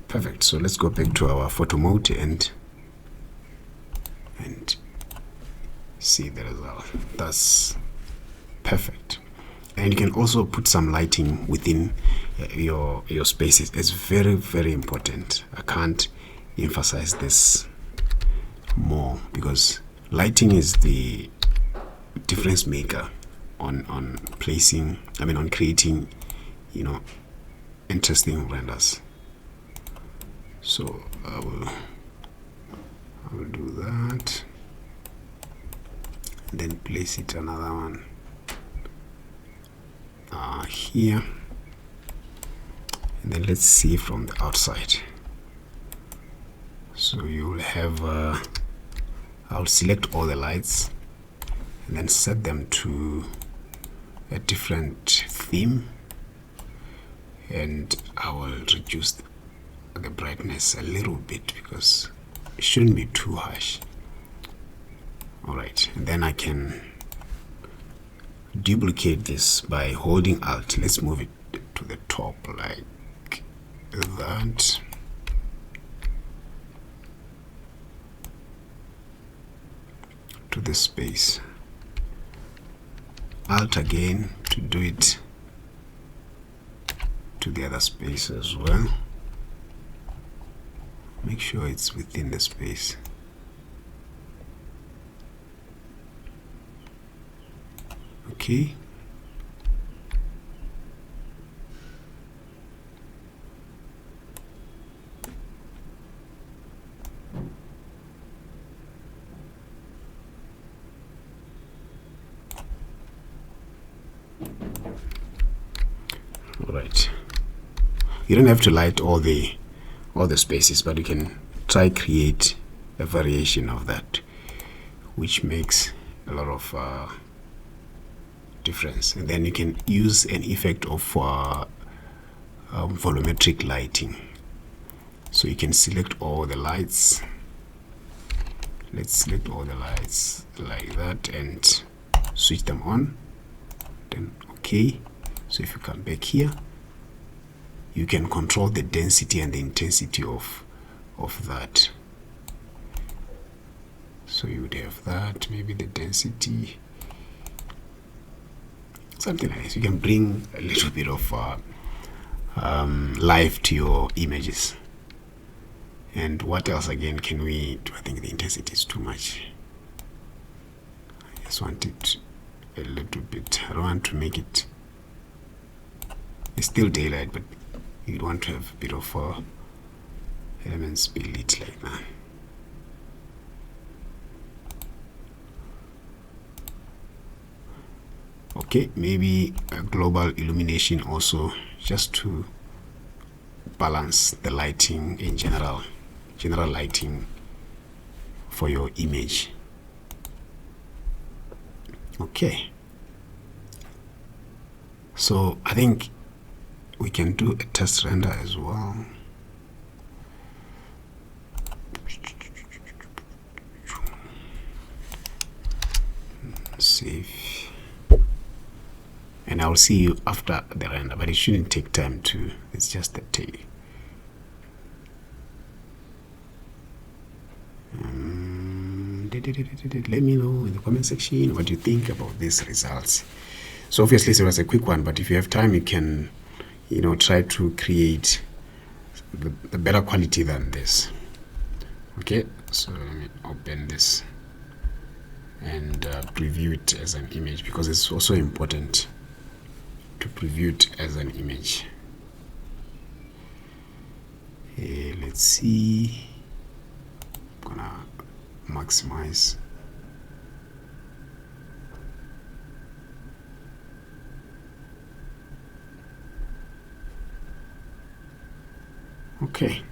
Perfect. So let's go back to our photo mode and see the result. That's perfect. And you can also put some lighting within your spaces. It's very, very important. I can't emphasize this more, because lighting is the difference maker on placing, on creating, interesting renders. So I will do that, then place it another one here, and then let's see from the outside. So you will have I'll select all the lights and then set them to a different theme, and I will reduce the brightness a little bit because it shouldn't be too harsh. Alright, and then I can duplicate this by holding Alt. Let's move it to the top like that. To the space. Alt again to do it to the other space as well. Make sure it's within the space. Okay. All right. You don't have to light all the spaces, but you can try create a variation of that, which makes a lot of difference. And then you can use an effect of volumetric lighting. So you can select all the lights. Let's select all the lights like that and switch them on. Then okay. So if you come back here, you can control the density and the intensity of that. So you would have that, maybe the density, something like this. You can bring a little bit of life to your images. And what else again can we do? I think the intensity is too much. I just want it a little bit. I don't want to make it, it's still daylight, but you'd want to have a bit of elements be lit like that. Okay, maybe a global illumination also, just to balance the lighting in general lighting for your image. Okay, so I think we can do a test render as well. Let's I'll see you after the render, but it shouldn't take time to, it's just the tail. Let me know in the comment section what you think about these results. So obviously it was a quick one, but if you have time, you can, try to create the better quality than this. Okay, so let me open this and preview it as an image, because it's also important to preview it as an image. Let's see. I'm gonna maximize. Okay,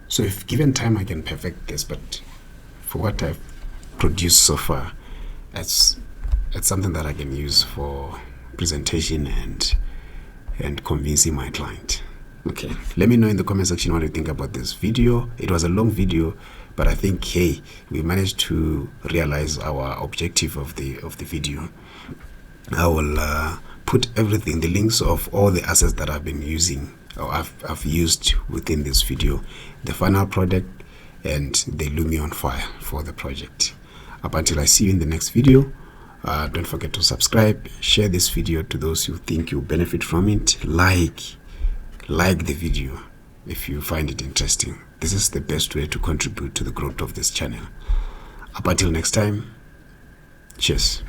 so if given time I can perfect this, but for what I've produced so far, it's something that I can use for presentation and convincing my client. Okay, let me know in the comment section what you think about this video. It was a long video, but I think, hey, we managed to realize our objective of the video. I will put everything, the links of all the assets that I've been using, or I've used within this video, the final product and the Lumion file for the project. Up until I see you in the next video, don't forget to subscribe, share this video to those who think you'll benefit from it, like the video if you find it interesting. This is the best way to contribute to the growth of this channel. Up until next time, cheers.